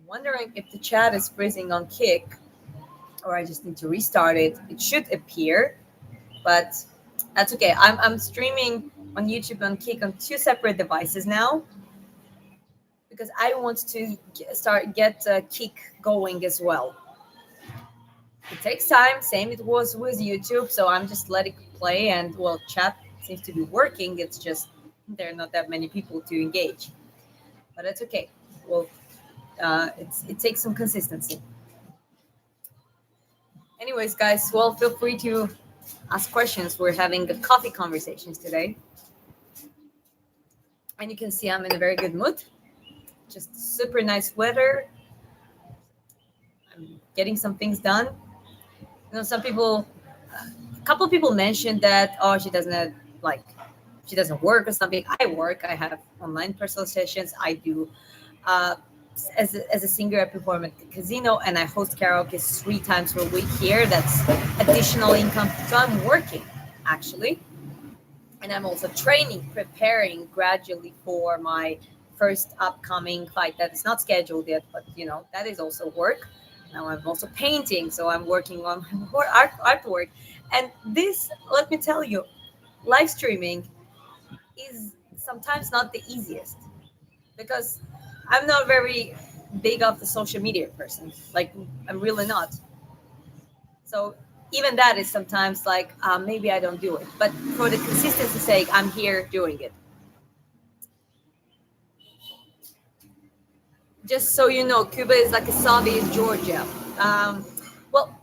Wondering if the chat is freezing on Kick, or I just need to restart it. It should appear, but that's okay. I'm streaming on YouTube and Kick on two separate devices now because I want to get Kick going as well. It takes time, same it was with YouTube, so I'm just letting it play, and well, chat seems to be working. It's just there are not that many people to engage, but it's okay. Well, it takes some consistency. Anyways, guys, well, feel free to ask questions. We're having a coffee conversations today, and you can see I'm in a very good mood. Just super nice weather. I'm getting some things done. Some people, a couple of people mentioned that she doesn't have, like she doesn't work or something. I work. I have online personal sessions. I do uh, as a singer. I perform at the casino, and I host karaoke 3 times per week here. That's additional income. So I'm working actually, and I'm also training, preparing gradually for my first upcoming fight that is not scheduled yet, but that is also work. Now I'm also painting, so I'm working on more artwork. And this, let me tell you, live streaming is sometimes not the easiest because I'm not very big of the social media person. Like, I'm really not. So even that is sometimes like maybe I don't do it, but for the consistency's sake, I'm here doing it. Just so you know, Cuba is like a Soviet Georgia. Um, well,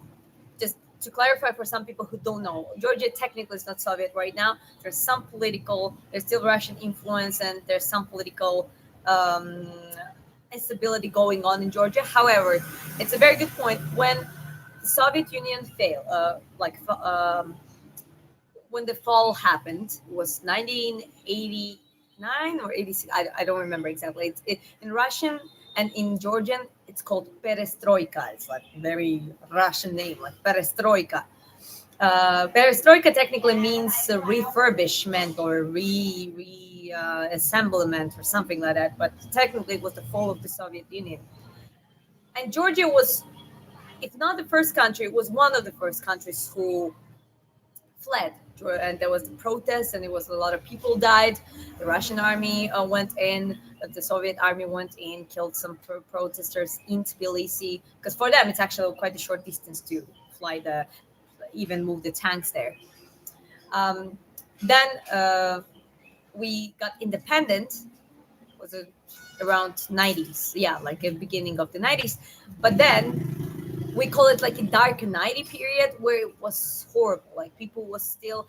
just to clarify for some people who don't know, Georgia technically is not Soviet right now. There's still Russian influence, and there's some political um, instability going on in Georgia. However, it's a very good point. When the Soviet Union failed, when the fall happened, it was 1989 or 86. I don't remember exactly. In Russian and in Georgian, it's called perestroika. It's like very Russian name, like perestroika. Perestroika technically means refurbishment or assemblement or something like that. But technically, it was the fall of the Soviet Union. And Georgia was, if not the first country, it was one of the first countries who fled, and there was the protests, and it was a lot of people died. The Russian army went in, the Soviet army went in, killed some protesters in Tbilisi, because for them it's actually quite a short distance to fly even move the tanks there. Then we got independent, was it around 90s, yeah, like the beginning of the 90s. But then we call it like a dark 90 period where it was horrible. Like, people was still,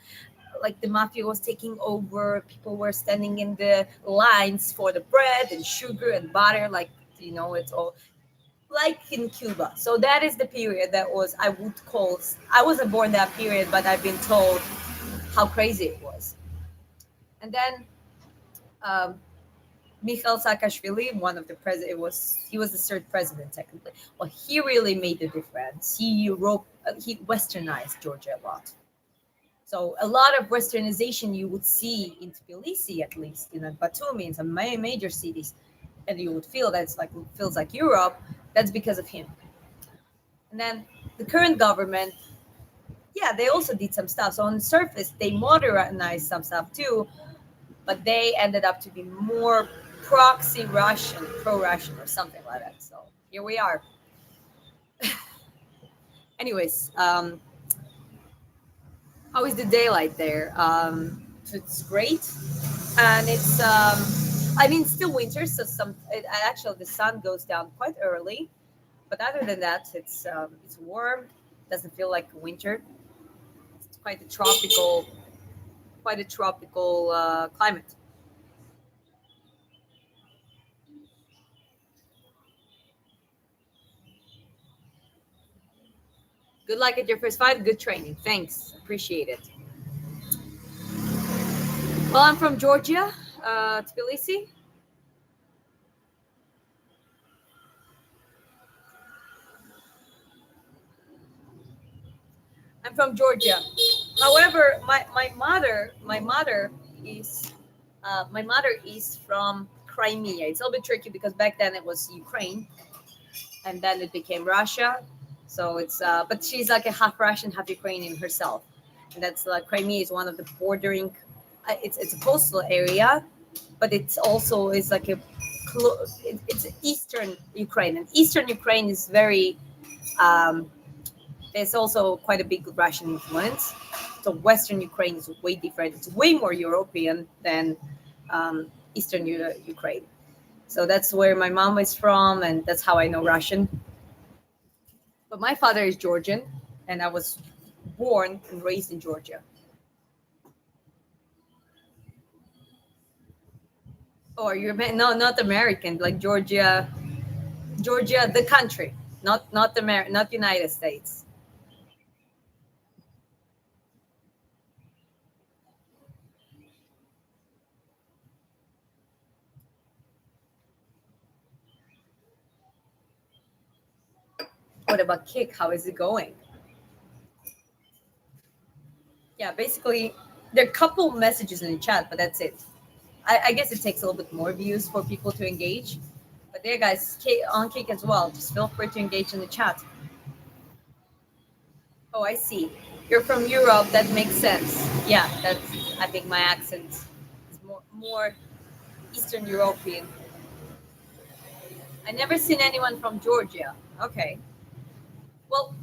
like, the mafia was taking over. People were standing in the lines for the bread and sugar and butter, like, it's all like in Cuba. So that is the period that was, I would call, I wasn't born that period, but I've been told how crazy it was. And then um, Mikhail Saakashvili, one of the president, he was the third president technically. Well, he really made the difference. He westernized Georgia a lot. So a lot of westernization you would see in Tbilisi, at least in Batumi, in some major cities, and you would feel that feels like Europe. That's because of him. And then the current government, yeah, they also did some stuff. So on the surface, they modernized some stuff too, but they ended up to be more proxy Russian, pro-Russian, or something like that. So here we are. Anyways, How is the daylight there? So it's great, and it's I mean, it's still winter, so actually the sun goes down quite early. But other than that, it's warm. Doesn't feel like winter. It's quite a tropical climate. Good luck at your first fight. Good training. Thanks. Appreciate it. Well, I'm from Georgia, Tbilisi. I'm from Georgia. However, my mother is from Crimea. It's a little bit tricky because back then it was Ukraine, and then it became Russia. So but she's like a half Russian, half Ukrainian herself, and that's like Crimea is one of the bordering. It's a coastal area, but it's also is like it's eastern Ukraine, and eastern Ukraine is very um, there's also quite a big Russian influence. So Western Ukraine is way different. It's way more European than Eastern Ukraine. So that's where my mom is from, and that's how I know Russian. But my father is Georgian, and I was born and raised in Georgia. Oh, you're no, not American, like Georgia, Georgia, the country, not United States. What about Kick? How is it going? Yeah, basically, there are a couple messages in the chat, but that's it. I guess it takes a little bit more views for people to engage. But there, guys, on Kick as well. Just feel free to engage in the chat. Oh, I see. You're from Europe. That makes sense. Yeah, that's. I think my accent is more Eastern European. I never seen anyone from Georgia. Okay. Well,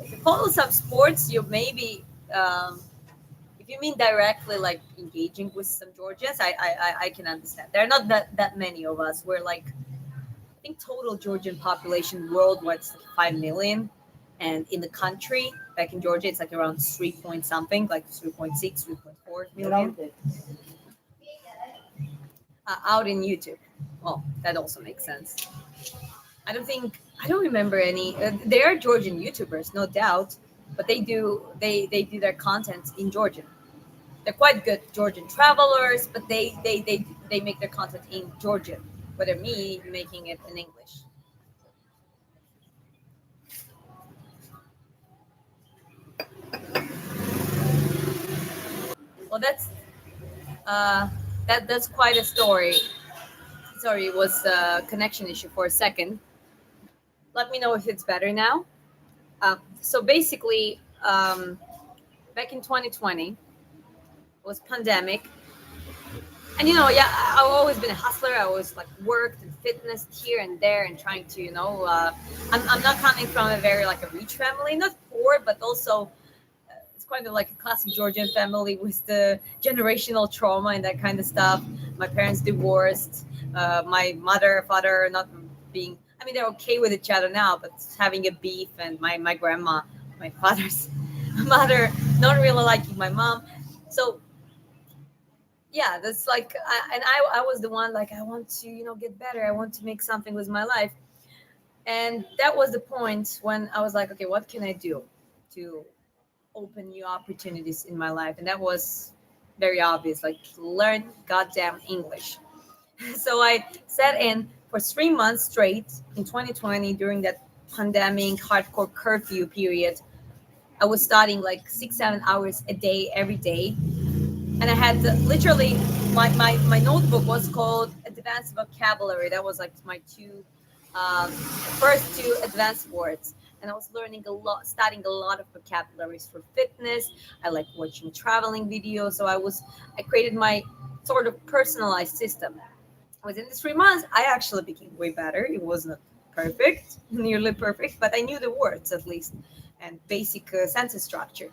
if you follow some sports, you maybe if you mean directly like engaging with some Georgians, I can understand. There are not that many of us. We're like I think total Georgian population worldwide is like 5 million, and in the country back in Georgia it's like around 3 point something, like 3.6, 3.4 million. Out in YouTube. Well, that also makes sense. I don't remember any. There are Georgian YouTubers, no doubt, but they do their content in Georgian. They're quite good Georgian travelers, but they make their content in Georgian. Whether me making it in English. Well, uh, that's quite a story. Sorry, it was a connection issue for a second. Let me know if it's better now. So basically, back in 2020 was pandemic, and yeah, I've always been a hustler. I always like worked and fitness here and there and trying to I'm not coming from a very like a rich family, not poor, but also it's kind of like a classic Georgian family with the generational trauma and that kind of stuff. My parents divorced. My mother, father, not being. I mean, they're okay with each other now, but having a beef, and my grandma, my father's mother, not really liking my mom. So yeah, that's like, I was the one like I want to get better. I want to make something with my life, and that was the point when I was like, okay, what can I do to open new opportunities in my life? And that was very obvious, like learn goddamn English. So I sat in for 3 months straight in 2020 during that pandemic hardcore curfew period. I was studying like 6 7 hours a day every day, and I had literally my notebook was called Advanced Vocabulary. That was like my first two advanced words, and I was learning a lot, studying a lot of vocabularies for fitness. I like watching traveling videos, so I created my sort of personalized system. Within the 3 months, I actually became way better. It wasn't perfect, nearly perfect, but I knew the words at least and basic sentence structure.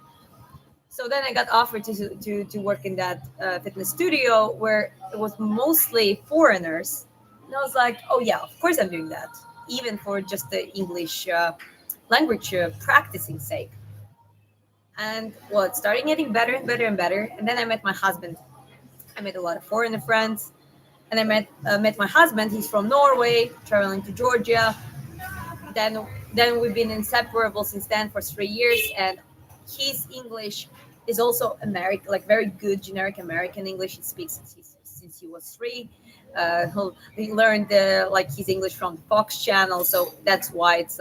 So then I got offered to work in that fitness studio where it was mostly foreigners. And I was like, oh, yeah, of course I'm doing that, even for just the English language practicing sake. And well, it started getting better and better and better. And then I met my husband. I made a lot of foreigner friends. And I met my husband. He's from Norway, traveling to Georgia. Then we've been inseparable since then for 3 years. And his English is also American, like very good generic American English. He speaks since he was three. He learned like his English from the Fox channel, so that's why it's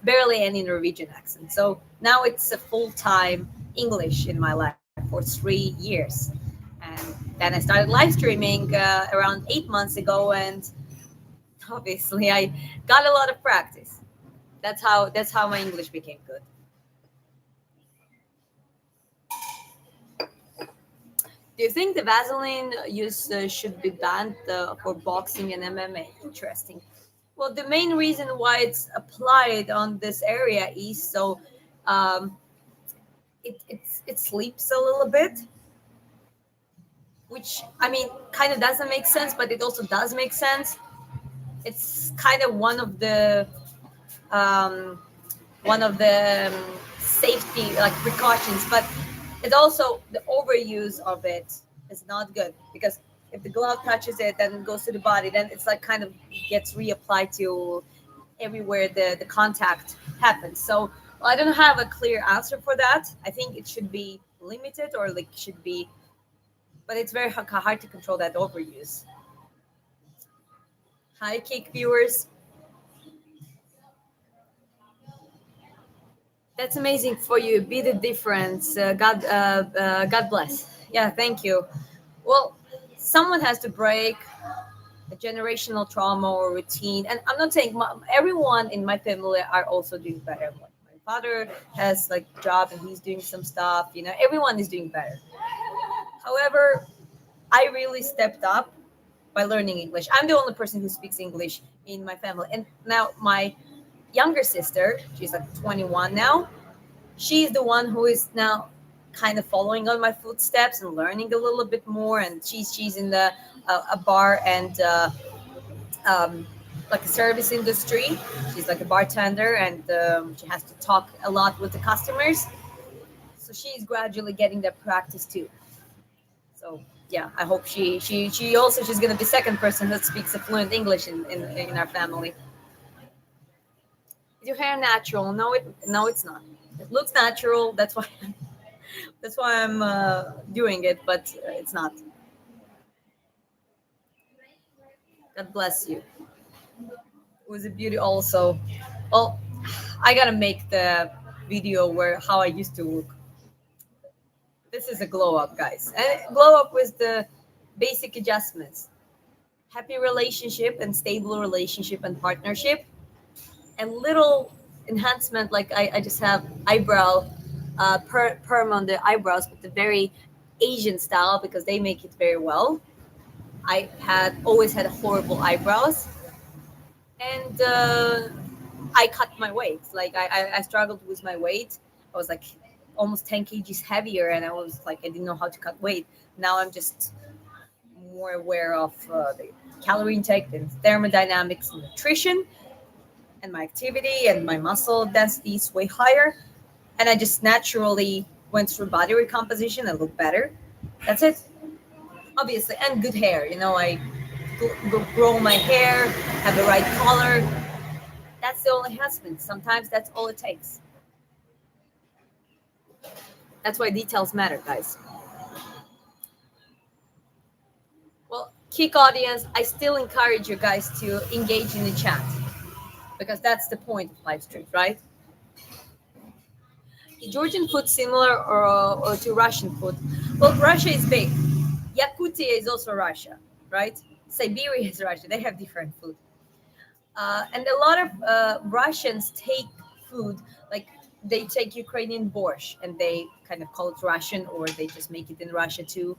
barely any Norwegian accent. So now it's a full time English in my life for 3 years. And then I started live streaming around 8 months ago, and obviously I got a lot of practice. That's how my English became good. Do you think the Vaseline use should be banned for boxing and MMA? Interesting. Well, the main reason why it's applied on this area is so um, it sleeps a little bit, which I mean kind of doesn't make sense, but it also does make sense. It's kind of um, one of the safety like precautions, but it also the overuse of it is not good because if the glove touches it then it goes to the body, then it's like kind of gets reapplied to everywhere the contact happens. So well, I don't have a clear answer for that. I think it should be limited or like should be, but it's very hard to control that overuse. Hi, Kick viewers. That's amazing for you. Be the difference. God bless. Yeah, thank you. Well, someone has to break a generational trauma or routine, and I'm not saying everyone in my family are also doing better. Like my father has like job and he's doing some stuff. Everyone is doing better. However, I really stepped up by learning English. I'm the only person who speaks English in my family, and now my younger sister, she's like 21 now, she's the one who is now kind of following on my footsteps and learning a little bit more, and she's in the a bar and um, like a service industry. She's like a bartender, and she has to talk a lot with the customers, so she's gradually getting that practice too. So yeah, I hope she also she's going to be second person that speaks a fluent English in our family. Is your hair natural? No, it's not. It looks natural. That's why I'm doing it, but it's not. God bless you. It was a beauty also. Well, I gotta make the video where how I used to look. This is a glow up, guys, and glow up with the basic adjustments: happy relationship and stable relationship and partnership, and little enhancement like I just have eyebrow perm on the eyebrows, but the very Asian style because they make it very well. I had always had horrible eyebrows, and I cut my weight. Like I struggled with my weight. I was like almost 10 kgs heavier, and I was like I didn't know how to cut weight. Now I'm just more aware of the calorie intake and thermodynamics and nutrition, and my activity and my muscle density is way higher, and I just naturally went through body recomposition and look better. That's it. Obviously, and good hair. I grow my hair, have the right color. That's the only enhancement. Sometimes that's all it takes. That's why details matter, guys. Well, Kick audience, I still encourage you guys to engage in the chat because that's the point of live stream, right? Is Georgian food similar or to Russian food? Well, Russia is big. Yakutia is also Russia, right? Siberia is Russia. They have different food. And a lot of Russians take food, like they take Ukrainian borscht and they kind of call it Russian, or they just make it in Russia too.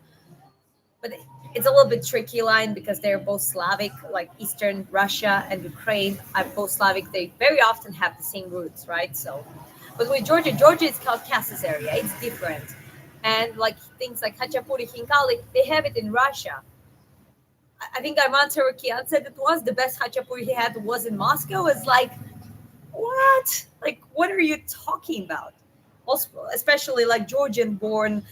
But it's a little bit tricky line because they're both Slavic, like Eastern Russia and Ukraine are both Slavic. They very often have the same roots, right? So, but with Georgia is Caucasus area. It's different. And like things like hachapuri, hinkali, they have it in Russia. I think Arman Tarakian said it was the best hachapuri he had was in Moscow. It's like, what? Like, what are you talking about? Also, especially like Georgian born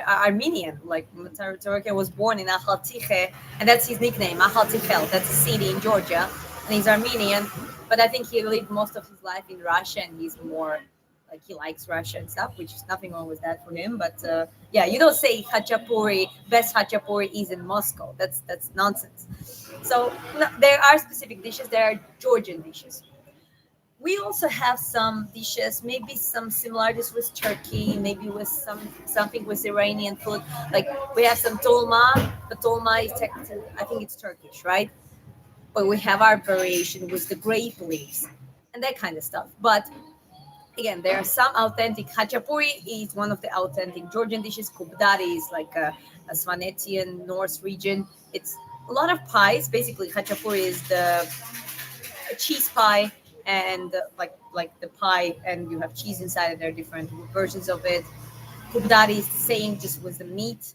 Armenian. Like Tarakian was born in Ahaltiche, and that's his nickname, Ahaltichel. That's a city in Georgia, and he's Armenian. But I think he lived most of his life in Russia, and he's more like he likes Russia and stuff, which is nothing wrong with that for him. But yeah, you don't say hachapuri. Best hachapuri is in Moscow. That's nonsense. So no, there are specific dishes. There are Georgian dishes. We also have some dishes, maybe some similarities with Turkey, maybe with something with Iranian food. Like we have some dolma, but dolma is technically, I think it's Turkish, right? But we have our variation with the grape leaves and that kind of stuff. But again, there are some authentic. Hachapuri is one of the authentic Georgian dishes. Kubdari is like a Svanetian Norse region. It's a lot of pies. Basically, hachapuri is the cheese pie and like the pie, and you have cheese inside. And there are different versions of it. Kubdari is the same, just with the meat,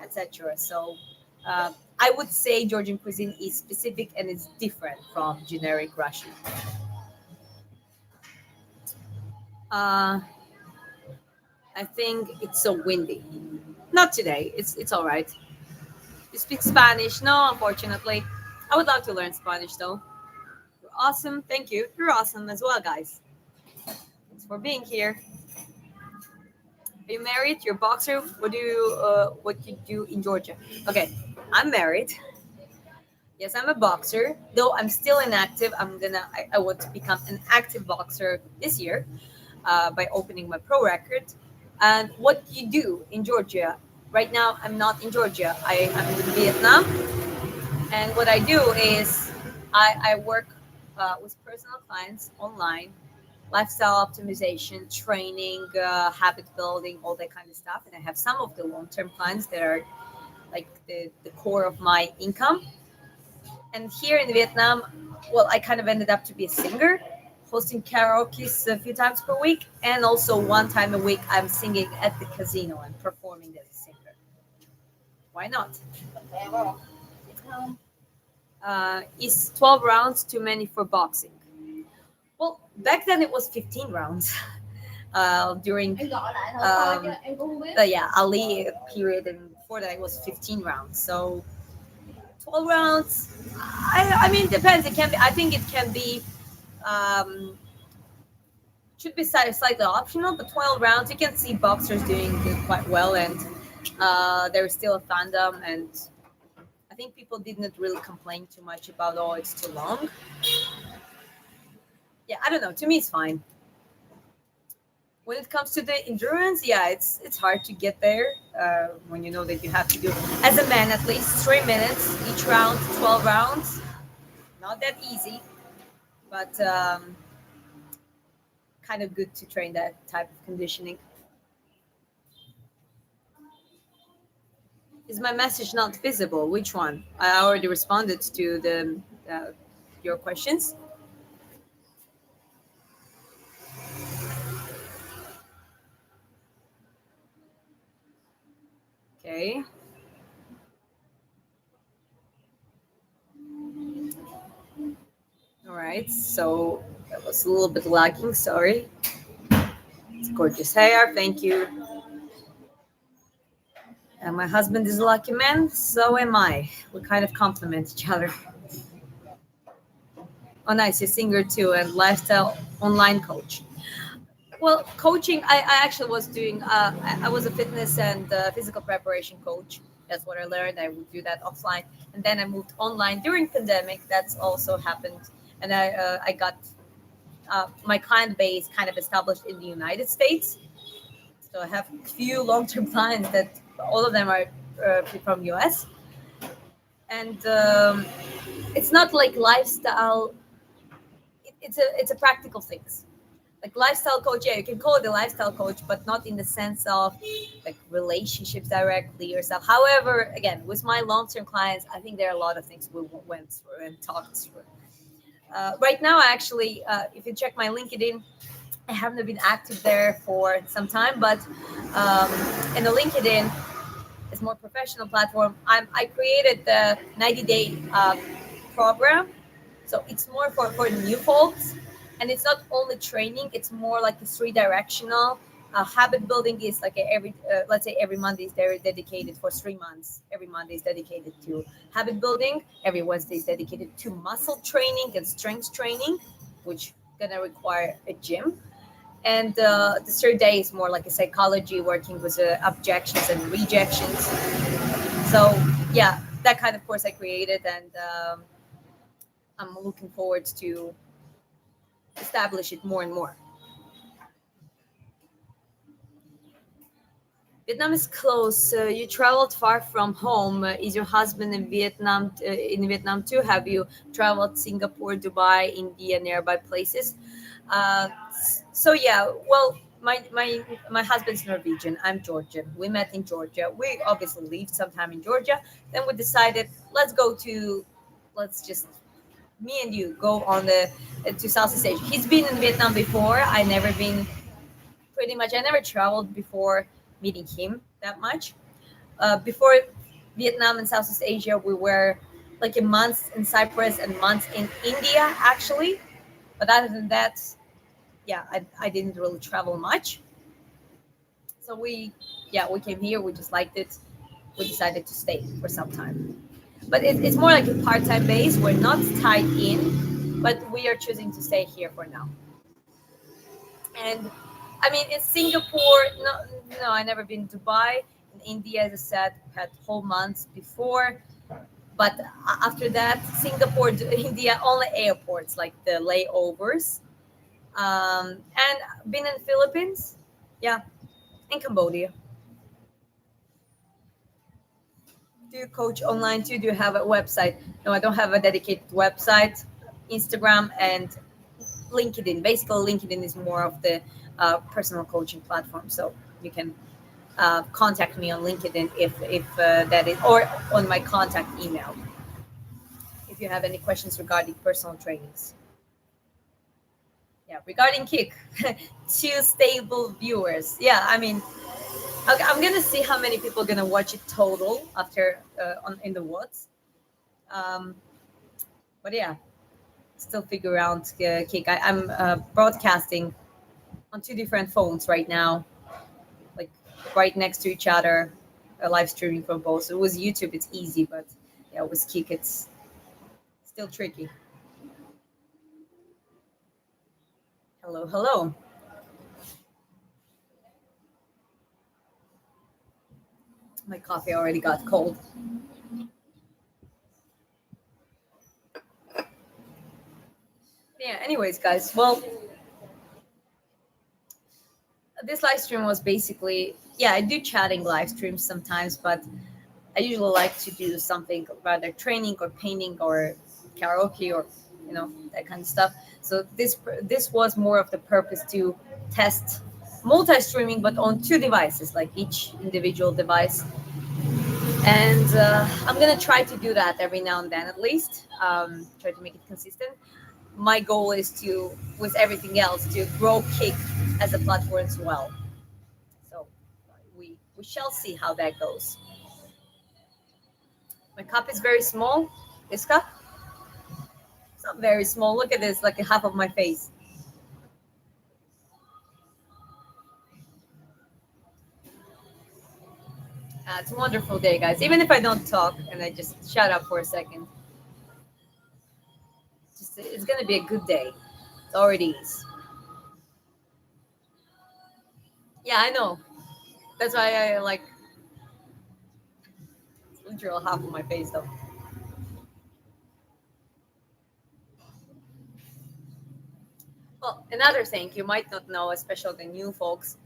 etc. So. I would say Georgian cuisine is specific and it's different from generic Russian. Uh, I think it's so windy. Not today. It's all right. You speak Spanish? No, unfortunately. I would love to learn Spanish though. You're awesome. Thank you. You're awesome as well, guys. Thanks for being here. Are you married? You're a boxer. What you do in Georgia? Okay, I'm married. Yes, I'm a boxer. Though I'm still inactive. I want to become an active boxer this year by opening my pro record. And what you do in Georgia? Right now, I'm not in Georgia. I'm in Vietnam. And what I do is I work with personal clients online, lifestyle optimization, training, habit building, all that kind of stuff. And I have some of the long term clients that are like the core of my income. And here in Vietnam, well, I kind of ended up to be a singer, hosting karaoke a few times per week. And also one time a week, I'm singing at the casino and performing as a singer. Why not? Is 12 rounds too many for boxing? Well, back then it was 15 rounds. During yeah, Ali period, and before that it was 15 rounds. So 12 rounds, I mean, depends. It can be, I think it can be, um, should be slightly optional, but 12 rounds, you can see boxers doing quite well, and there's still a fandom, and I think people didn't really complain too much about, oh, it's too long. Yeah, I don't know. To me, it's fine. When it comes to the endurance, yeah, it's hard to get there when you know that you have to do, as a man, at least 3 minutes each round, 12 rounds. Not that easy, but kind of good to train that type of conditioning. Is my message not visible? Which one? I already responded to the your questions. Okay. All right. So that was a little bit lagging. Sorry. It's gorgeous hair. Thank you. And my husband is a lucky man. So am I. We kind of complement each other. Oh, nice. You're a singer too, and lifestyle online coach. Well, coaching, I actually was doing, I was a fitness and physical preparation coach. That's what I learned. I would do that offline. And then I moved online during pandemic. That's also happened. And I got my client base kind of established in the United States. So I have a few long-term clients that all of them are from US. And it's not like lifestyle. It's a practical thing, like lifestyle coach. Yeah, you can call it a lifestyle coach, but not in the sense of like relationships directly or stuff. However, again, with my long-term clients, I think there are a lot of things we went through and talked through. Right now, actually, if you check my LinkedIn, I haven't been active there for some time, but um, in the LinkedIn, it's more professional platform. I created the 90-day program, so it's more for new folks, and it's not only training. It's more like a three directional. Habit building is like every let's say every Monday is there dedicated for 3 months. Every Monday is dedicated to habit building. Every Wednesday is dedicated to muscle training and strength training, which gonna require a gym. And the third day is more like a psychology, working with objections and rejections. So yeah, that kind of course I created, and I'm looking forward to establish it more and more. Vietnam is close. You traveled far from home. Is your husband in Vietnam? In Vietnam too? Have you traveled Singapore, Dubai, India, nearby places? So yeah, well, my husband's Norwegian. I'm Georgian. We met in Georgia. We obviously lived sometime in Georgia. Then we decided let's just me and you go on the to Southeast Asia. He's been in Vietnam before. I never been. Pretty much, I never traveled before meeting him that much. Before Vietnam and Southeast Asia, we were like a month in Cyprus and months in India actually. But other than that, yeah, I didn't really travel much. So yeah, we came here. We just liked it. We decided to stay for some time. But it's more like a part-time base. We're not tied in, but we are choosing to stay here for now. And I mean, in Singapore, no, I never been to Dubai. In India, as I said, had whole months before. But after that, Singapore, India, only airports like the layovers. And been in Philippines, yeah, in Cambodia. Do you coach online too? Do you have a website? No, I don't have a dedicated website. Instagram and LinkedIn. Basically, LinkedIn is more of the personal coaching platform. So you can contact me on LinkedIn if that is, or on my contact email if you have any questions regarding personal trainings. Yeah, regarding Kick, two stable viewers. Yeah, I mean, I'm gonna see how many people are gonna watch it total after on in the woods. Um, but yeah, still figure out Kick. I'm broadcasting on two different phones right now, like right next to each other, live streaming from both. So it was YouTube, it's easy, but yeah, with Kick, it's still tricky. Hello, hello. My coffee already got cold. Yeah, anyways, guys, well, this live stream was basically, yeah, I do chatting live streams sometimes, but I usually like to do something rather training or painting or karaoke or that kind of stuff. So this was more of the purpose to test multi-streaming, but on two devices, like each individual device. And I'm gonna try to do that every now and then, at least. Try to make it consistent. My goal is to, with everything else, to grow Kick as a platform as well. So we shall see how that goes. My cup is very small. This cup, it's not very small. Look at this, like a half of my face. It's a wonderful day, guys. Even if I don't talk and I just shut up for a second, just it's gonna be a good day. It already is. Yeah, I know. That's why I like literal half of my face though. Well, another thing you might not know, especially the new folks,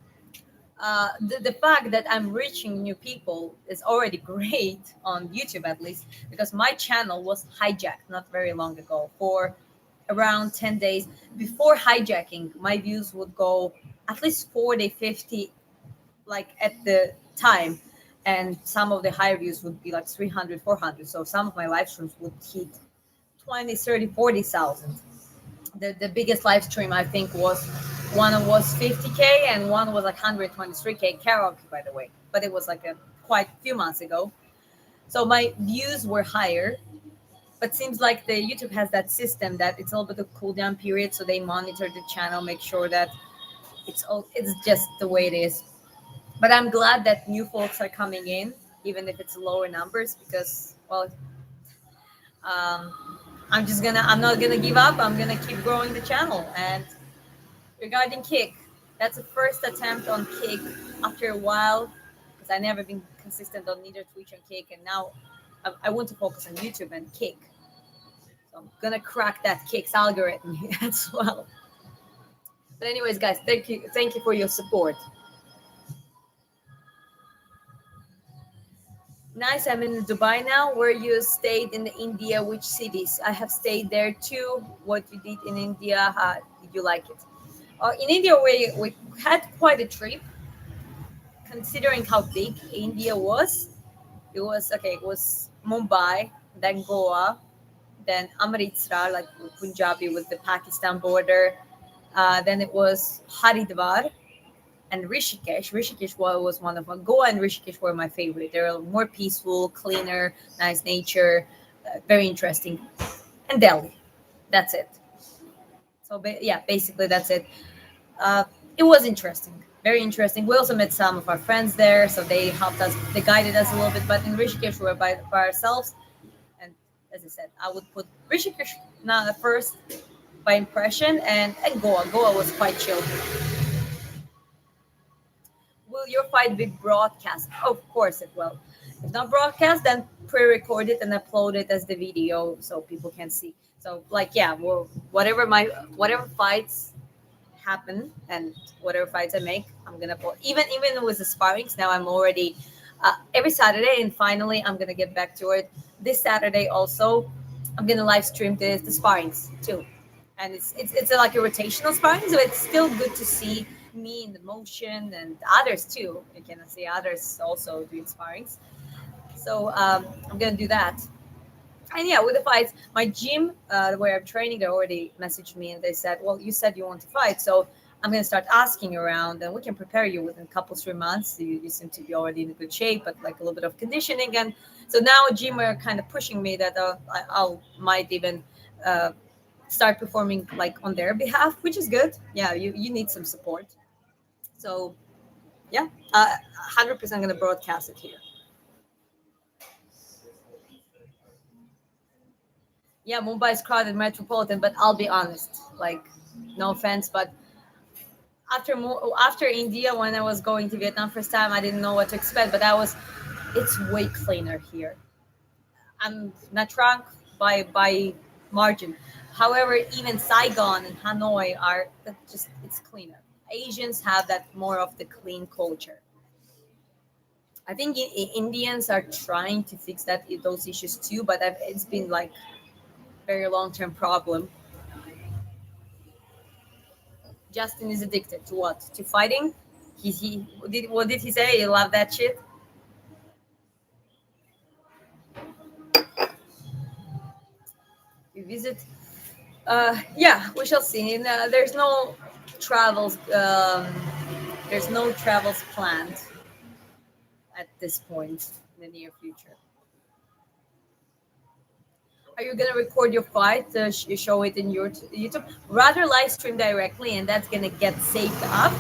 the fact that I'm reaching new people is already great on YouTube, at least, because my channel was hijacked not very long ago for around 10 days. Before hijacking, my views would go at least 40, 50, like at the time. And some of the higher views would be like 300, 400. So some of my live streams would hit 20, 30, 40,000. The biggest live stream I think was One was 50K and one was like 123K karaoke, by the way. But it was like a quite few months ago. So my views were higher, but seems like the YouTube has that system that it's a little bit of cool down period, so they monitor the channel, make sure that it's just the way it is. But I'm glad that new folks are coming in, even if it's lower numbers, because well, um, I'm not gonna give up. I'm gonna keep growing the channel. And regarding Kick, that's the first attempt on Kick after a while, because I never been consistent on neither Twitch and Kick, and now I want to focus on YouTube and Kick. So I'm gonna crack that Kick's algorithm as well. But anyways, guys, thank you for your support. Nice. I'm in Dubai now. Where you stayed in India? Which cities? I have stayed there too. What you did in India? How did you like it? In India, we had quite a trip, considering how big India was. It was okay. It was Mumbai, then Goa, then Amritsar, like Punjabi with the Pakistan border. Then it was Haridwar and Rishikesh. Rishikesh was one of my Goa and Rishikesh were my favorite. They're more peaceful, cleaner, nice nature, very interesting. And Delhi, that's it. So yeah, basically that's it. Uh, it was interesting, very interesting. We also met some of our friends there, so they helped us, they guided us a little bit. But in Rishikesh, we were by ourselves. And as I said, I would put Rishikesh now the first by impression, and Goa. Goa was quite chill. Will your fight be broadcast? Of course it will. If not broadcast, then pre-record it and upload it as the video so people can see. So like yeah, well, whatever fights happen and whatever fights I make, I'm gonna put. Even with the sparrings, now I'm already every Saturday, and finally I'm gonna get back to it. This Saturday also, I'm gonna live stream the sparrings too, and it's like a rotational sparring, so it's still good to see me in the motion and others too. You can see others also doing sparrings. So I'm gonna do that. And yeah, with the fights, my gym where I'm training, they already messaged me and they said, "Well, you said you want to fight, so I'm gonna start asking around, and we can prepare you within a couple 3 months. You seem to be already in a good shape, but like a little bit of conditioning." And so now gym are kind of pushing me that I'll might even uh, start performing like on their behalf, which is good. Yeah, you need some support. So yeah, 100% gonna broadcast it here. Yeah, Mumbai is crowded, metropolitan, but I'll be honest, like, no offense, but after India, when I was going to Vietnam first time, I didn't know what to expect, but it's way cleaner here. I'm not drunk by margin. However, even Saigon and Hanoi are just it's cleaner. Asians have that more of the clean culture. I think Indians are trying to fix those issues too, but it's been like very long term problem. Justin is addicted to what? To fighting? What did he say? He loved that shit. We visit. Yeah, we shall see. And, travels. There's no travels planned at this point in the near future. Are you gonna record your fight? Show it in your YouTube. Rather live stream directly, and that's gonna get saved up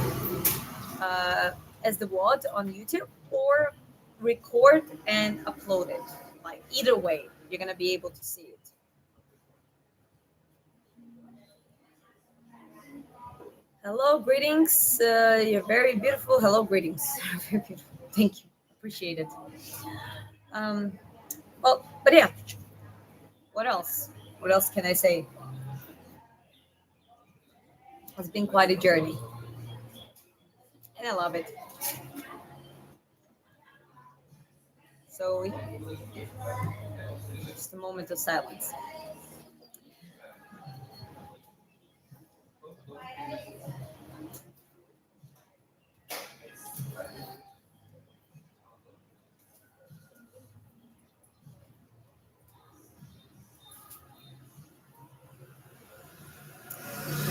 uh, as the VOD on YouTube, or record and upload it. Like either way, you're gonna be able to see it. Hello, greetings. You're very beautiful. Hello, greetings. Very beautiful. Thank you. Appreciate it. Um, well, but yeah, what else? What else can I say? It's been quite a journey, and I love it. So, just a moment of silence.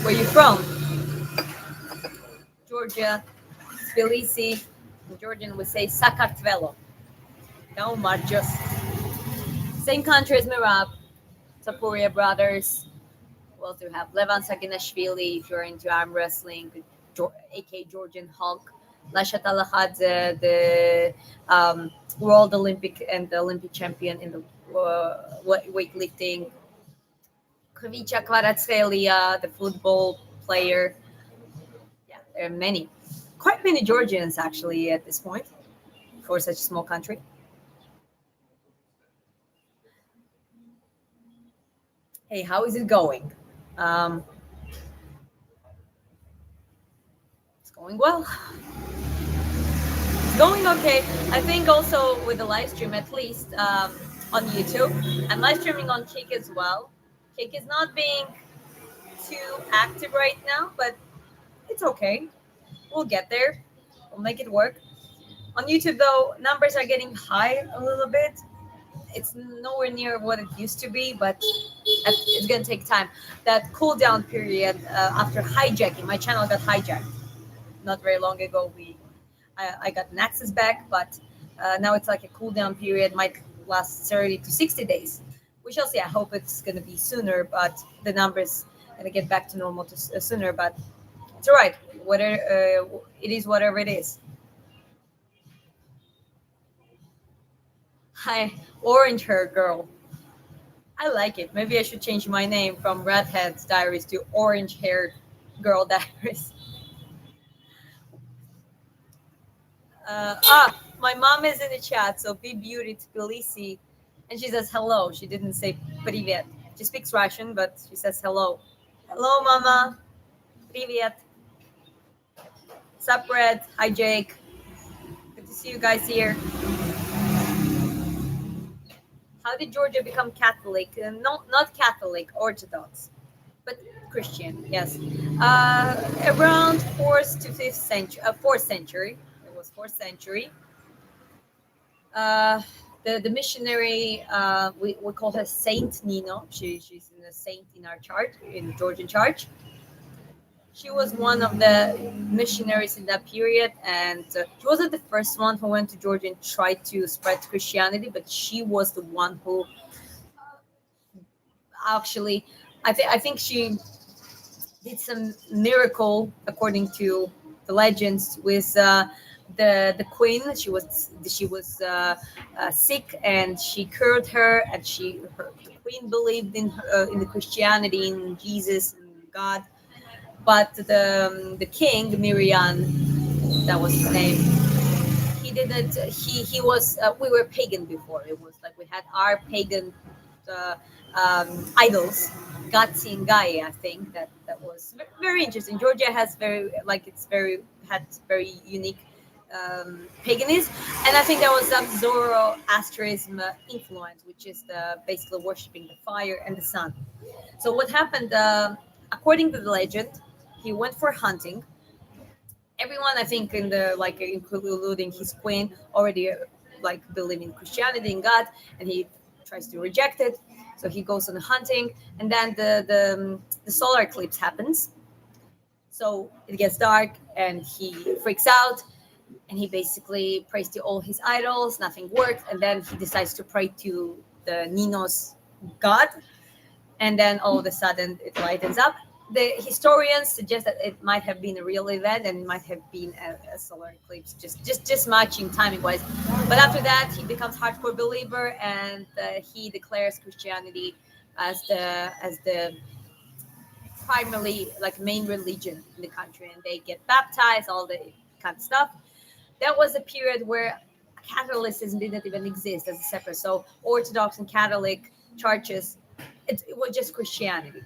Where you from? Georgia, Tbilisi. In Georgian, we say Sakartvelo. No, Marjos. Same country as Mirab, Tapuria brothers. We also have Levan Saginashvili if you're into arm wrestling, aka Georgian Hulk. Lashat Alahadze, the world Olympic and the Olympic champion in the weightlifting. Kvicha Kvaratskhelia, the football player. Yeah, there are many. Quite many Georgians actually at this point for such a small country. Hey, how is it going? Um, it's going well. It's going okay. I think also with the live stream, at least on YouTube, I'm live streaming on Kick as well. Kick is not being too active right now, but it's okay. We'll get there. We'll make it work. On YouTube, though, numbers are getting high a little bit. It's nowhere near what it used to be, but it's going to take time. That cool down period after hijacking, my channel got hijacked not very long ago. I got an access back, but now it's like a cool down period, might last 30 to 60 days. We shall see. I hope it's going to be sooner, but the numbers going to get back to normal sooner. But it's all right. Whatever it is, whatever it is. Hi, orange hair girl. I like it. Maybe I should change my name from Redhead's Diaries to Orange Haired Girl Diaries. My mom is in the chat, so be beauty Tbilisi. And she says hello. She didn't say привет. She speaks Russian, but she says hello. Hello, mama. Привет. Sup, Red? Hi, Jake. Good to see you guys here. How did Georgia become Catholic? No, not Catholic, Orthodox, but Christian. Yes, around fourth to fifth century, fourth century. It was fourth century. Uh, the missionary we call her Saint Nino. She's in a saint in our church, in the Georgian church. She was one of the missionaries in that period, and she wasn't the first one who went to Georgia and tried to spread Christianity, but she was the one who actually, I think she did some miracle according to the legends with the queen. She was sick, and she cured her, and the queen believed in the Christianity, in Jesus and God. But the king, Miriam, that was his name. He didn't. He was. We were pagan before. It was like we had our pagan uh, idols, Gatsi and Gaia. I think that was very interesting. Georgia has had very unique paganism, and I think there was some Zoroastrianism influence, which is basically worshiping the fire and the sun. So what happened? According to the legend, he went for hunting. Everyone, I think, in the like including his queen, already like believe in Christianity and God, and he tries to reject it. So he goes on hunting, and then the solar eclipse happens. So it gets dark, and he freaks out, and he basically prays to all his idols. Nothing works, and then he decides to pray to the Nino's god, and then all of a sudden it lightens up. The historians suggest that it might have been a real event and it might have been a solar eclipse, just matching timing wise. But after that, he becomes hardcore believer, and he declares Christianity as the primarily like main religion in the country, and they get baptized, all the kind of stuff. That was a period where Catholicism didn't even exist as a separate. So Orthodox and Catholic churches, it was just Christianity.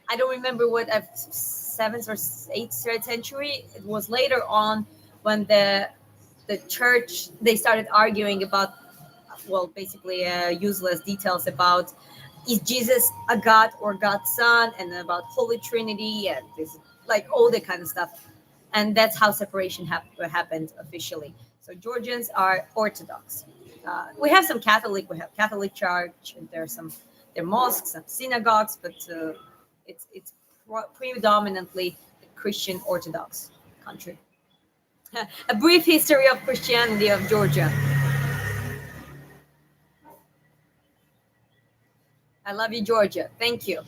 I don't remember what seventh or eighth century. It was later on when the church they started arguing about basically useless details about is Jesus a God or God's son, and about Holy Trinity and this like all that kind of stuff. And that's how separation happened officially. So Georgians are Orthodox. We have some Catholic. We have Catholic Church, and there are mosques, some synagogues, but it's predominantly a Christian Orthodox country. A brief history of Christianity of Georgia. I love you, Georgia. Thank you.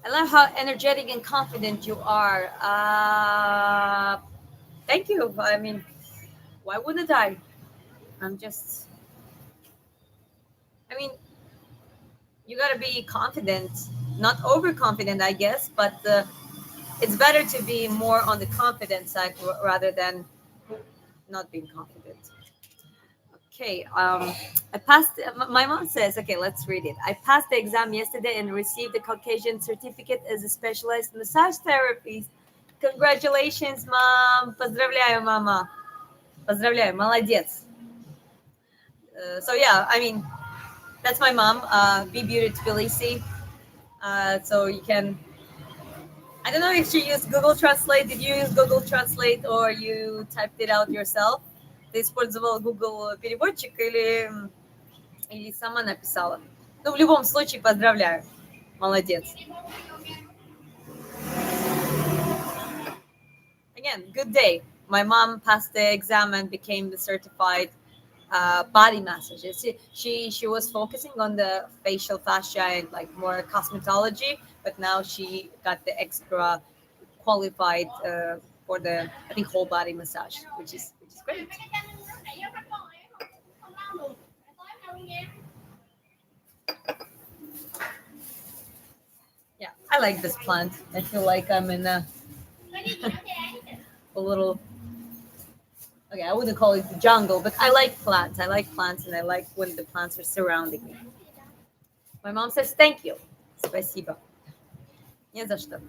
I love how energetic and confident you are. Thank you. I mean, why wouldn't I? I'm just, I mean, you gotta be confident, not overconfident, I guess, but it's better to be more on the confident side rather than not being confident. Okay, I passed. My mom says, okay, let's read it. I passed the exam yesterday and received the Caucasian certificate as a specialized massage therapist. Congratulations, mom! Поздравляю, мама! Поздравляю, молодец! So yeah, I mean, that's my mom. Be Beauty Tbilisi. So you can. I don't know if you use Google Translate. Did you use Google Translate or you typed it out yourself? Ты использовал Google переводчик или сама написала? Ну, в любом случае, поздравляю. Молодец. Again, good day. My mom passed the exam and became the certified body massager. She was focusing on the facial fascia and like more cosmetology, but now she got the extra qualified for the I think whole body massage, which is great. Yeah, I like this plant. I feel like I'm in a little okay. I wouldn't call it the jungle, but I like plants. I like plants, and I like when the plants are surrounding me. My mom says thank you. Спасибо. Не за что.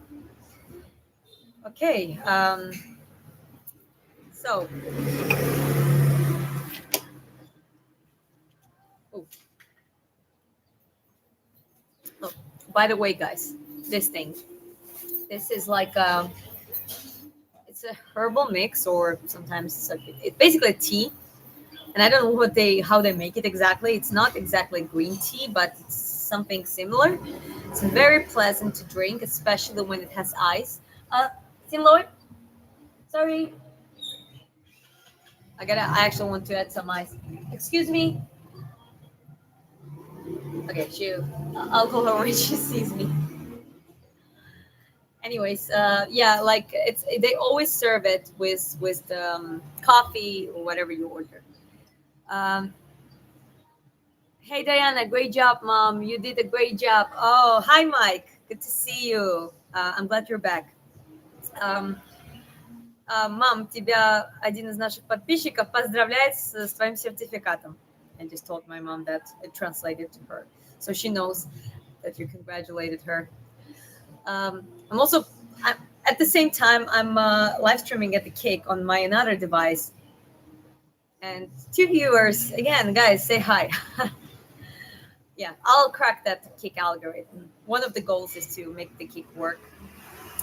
Okay. So, oh, oh, by the way, guys, this thing. This is like it's a herbal mix, or sometimes it's basically a tea. And I don't know how they make it exactly. It's not exactly green tea, but it's something similar. It's very pleasant to drink, especially when it has ice. Tim Lloyd, sorry, I actually want to add some ice. Excuse me. Okay, I'll call her when she sees me. Anyways, yeah, like they always serve it with coffee or whatever you order. Um, hey Diana, great job, mom. You did a great job. Oh, hi Mike. Good to see you. I'm glad you're back. Um, Мам, тебя один из наших подписчиков поздравляет с твоим сертификатом. I just told my mom that it translated to her, so she knows that you congratulated her. I'm also, at the same time, I'm live streaming at the Kick on my another device. And two viewers, again, guys, say hi. Yeah, I'll crack that Kick algorithm. One of the goals is to make the Kick work.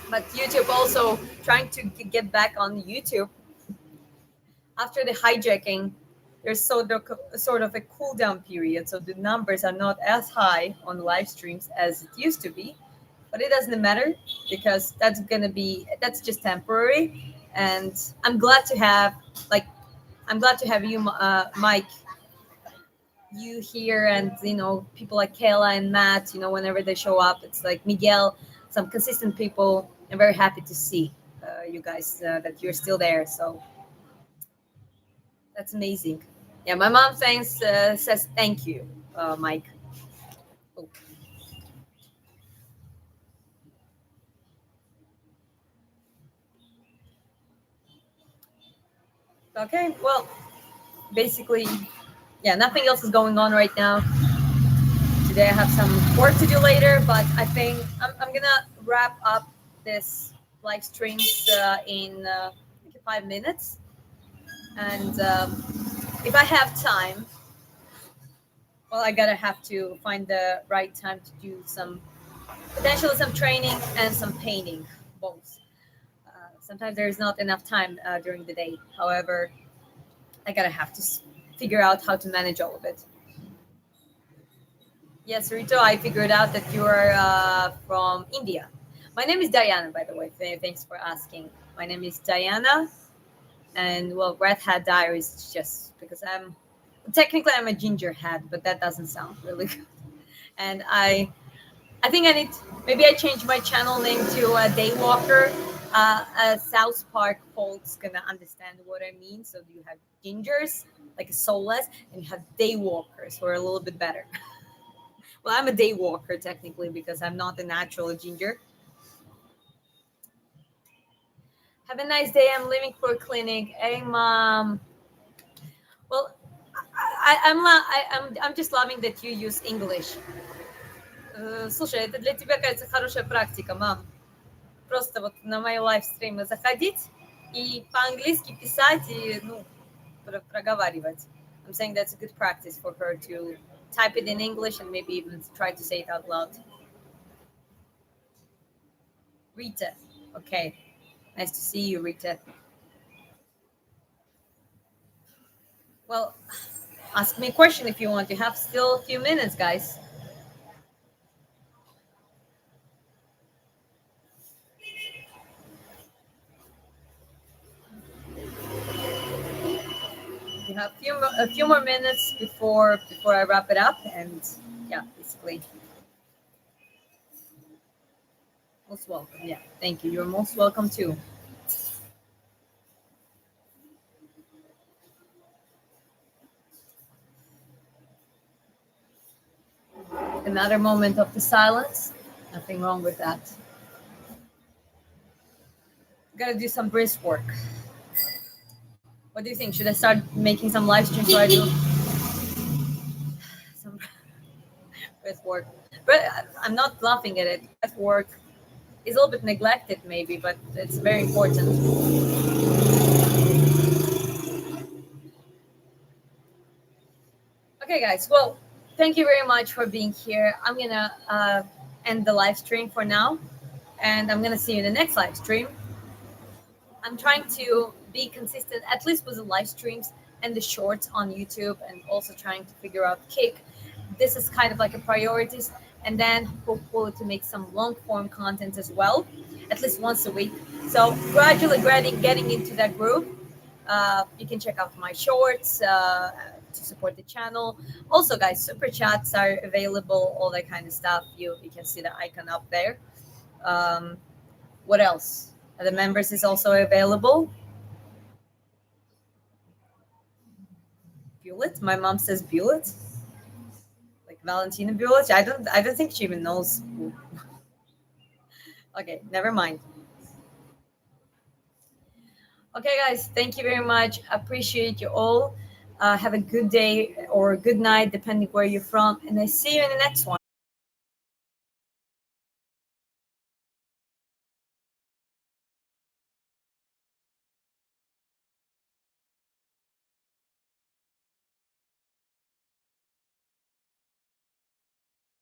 But YouTube also trying to get back on YouTube after the hijacking. There's sort of a cool down period, so the numbers are not as high on live streams as it used to be. But it doesn't matter because that's just temporary. And I'm glad to have you, Mike, you here, and people like Kayla and Matt. Whenever they show up, it's like Miguel, some consistent people. I'm very happy to see you guys that you're still there. So that's amazing. Yeah, my mom says thank you, Mike. Oh. Okay, well, basically, yeah, nothing else is going on right now. Today I have some work to do later, but I think I'm gonna wrap up this live streams in 5 minutes. And if I have time, well, I gotta have to find the right time to do potentially some training and some painting, both. Sometimes there's not enough time during the day. However, I gotta have to figure out how to manage all of it. Yes, Rito, I figured out that you are from India. My name is Diana, by the way. Thanks for asking. My name is Diana, and well, Red Hat Diaries is just because I'm a ginger hat, but that doesn't sound really good. And I think I need maybe I change my channel name to Daywalker. South Park folks gonna understand what I mean. So you have gingers, like soulless, and you have daywalkers who are a little bit better. Well, I'm a daywalker technically because I'm not a natural ginger. Have a nice day. I'm leaving for a clinic. Hey, mom. Well, I'm just loving that you use English. Слушай, это для тебя, кажется, хорошая практика, мам. Просто вот на мои лайвстримы заходить и по-английски писать и, ну, проговаривать. I'm saying that's a good practice for her to type it in English and maybe even try to say it out loud. Rita. Okay. Nice to see you, Rita. Well, ask me a question if you want. You have still a few minutes, guys. You have a few more minutes before I wrap it up, and yeah, basically, most welcome. Yeah, thank you. You're most welcome too. Another moment of the silence. Nothing wrong with that. Gotta do some brisk work. What do you think? Should I start making some live streams so I do some breath work? But I'm not laughing at it. Breath work is a little bit neglected, maybe, but it's very important. Okay, guys. Well, thank you very much for being here. I'm gonna end the live stream for now, and I'm gonna see you in the next live stream. I'm trying to be consistent, at least with the live streams and the shorts on YouTube, and also trying to figure out Kick. This is kind of like a priorities, and then hopefully to make some long form content as well, at least once a week. So gradually getting into that groove. You can check out my shorts to support the channel. Also, guys, super chats are available, all that kind of stuff. You can see the icon up there. Um, what else? The members is also available. Bullet. My mom says Bullet, like Valentina Bullet. I don't think she even knows. Okay, never mind. Okay, guys, thank you very much. Appreciate you all. Have a good day or good night, depending where you're from, and I see you in the next one.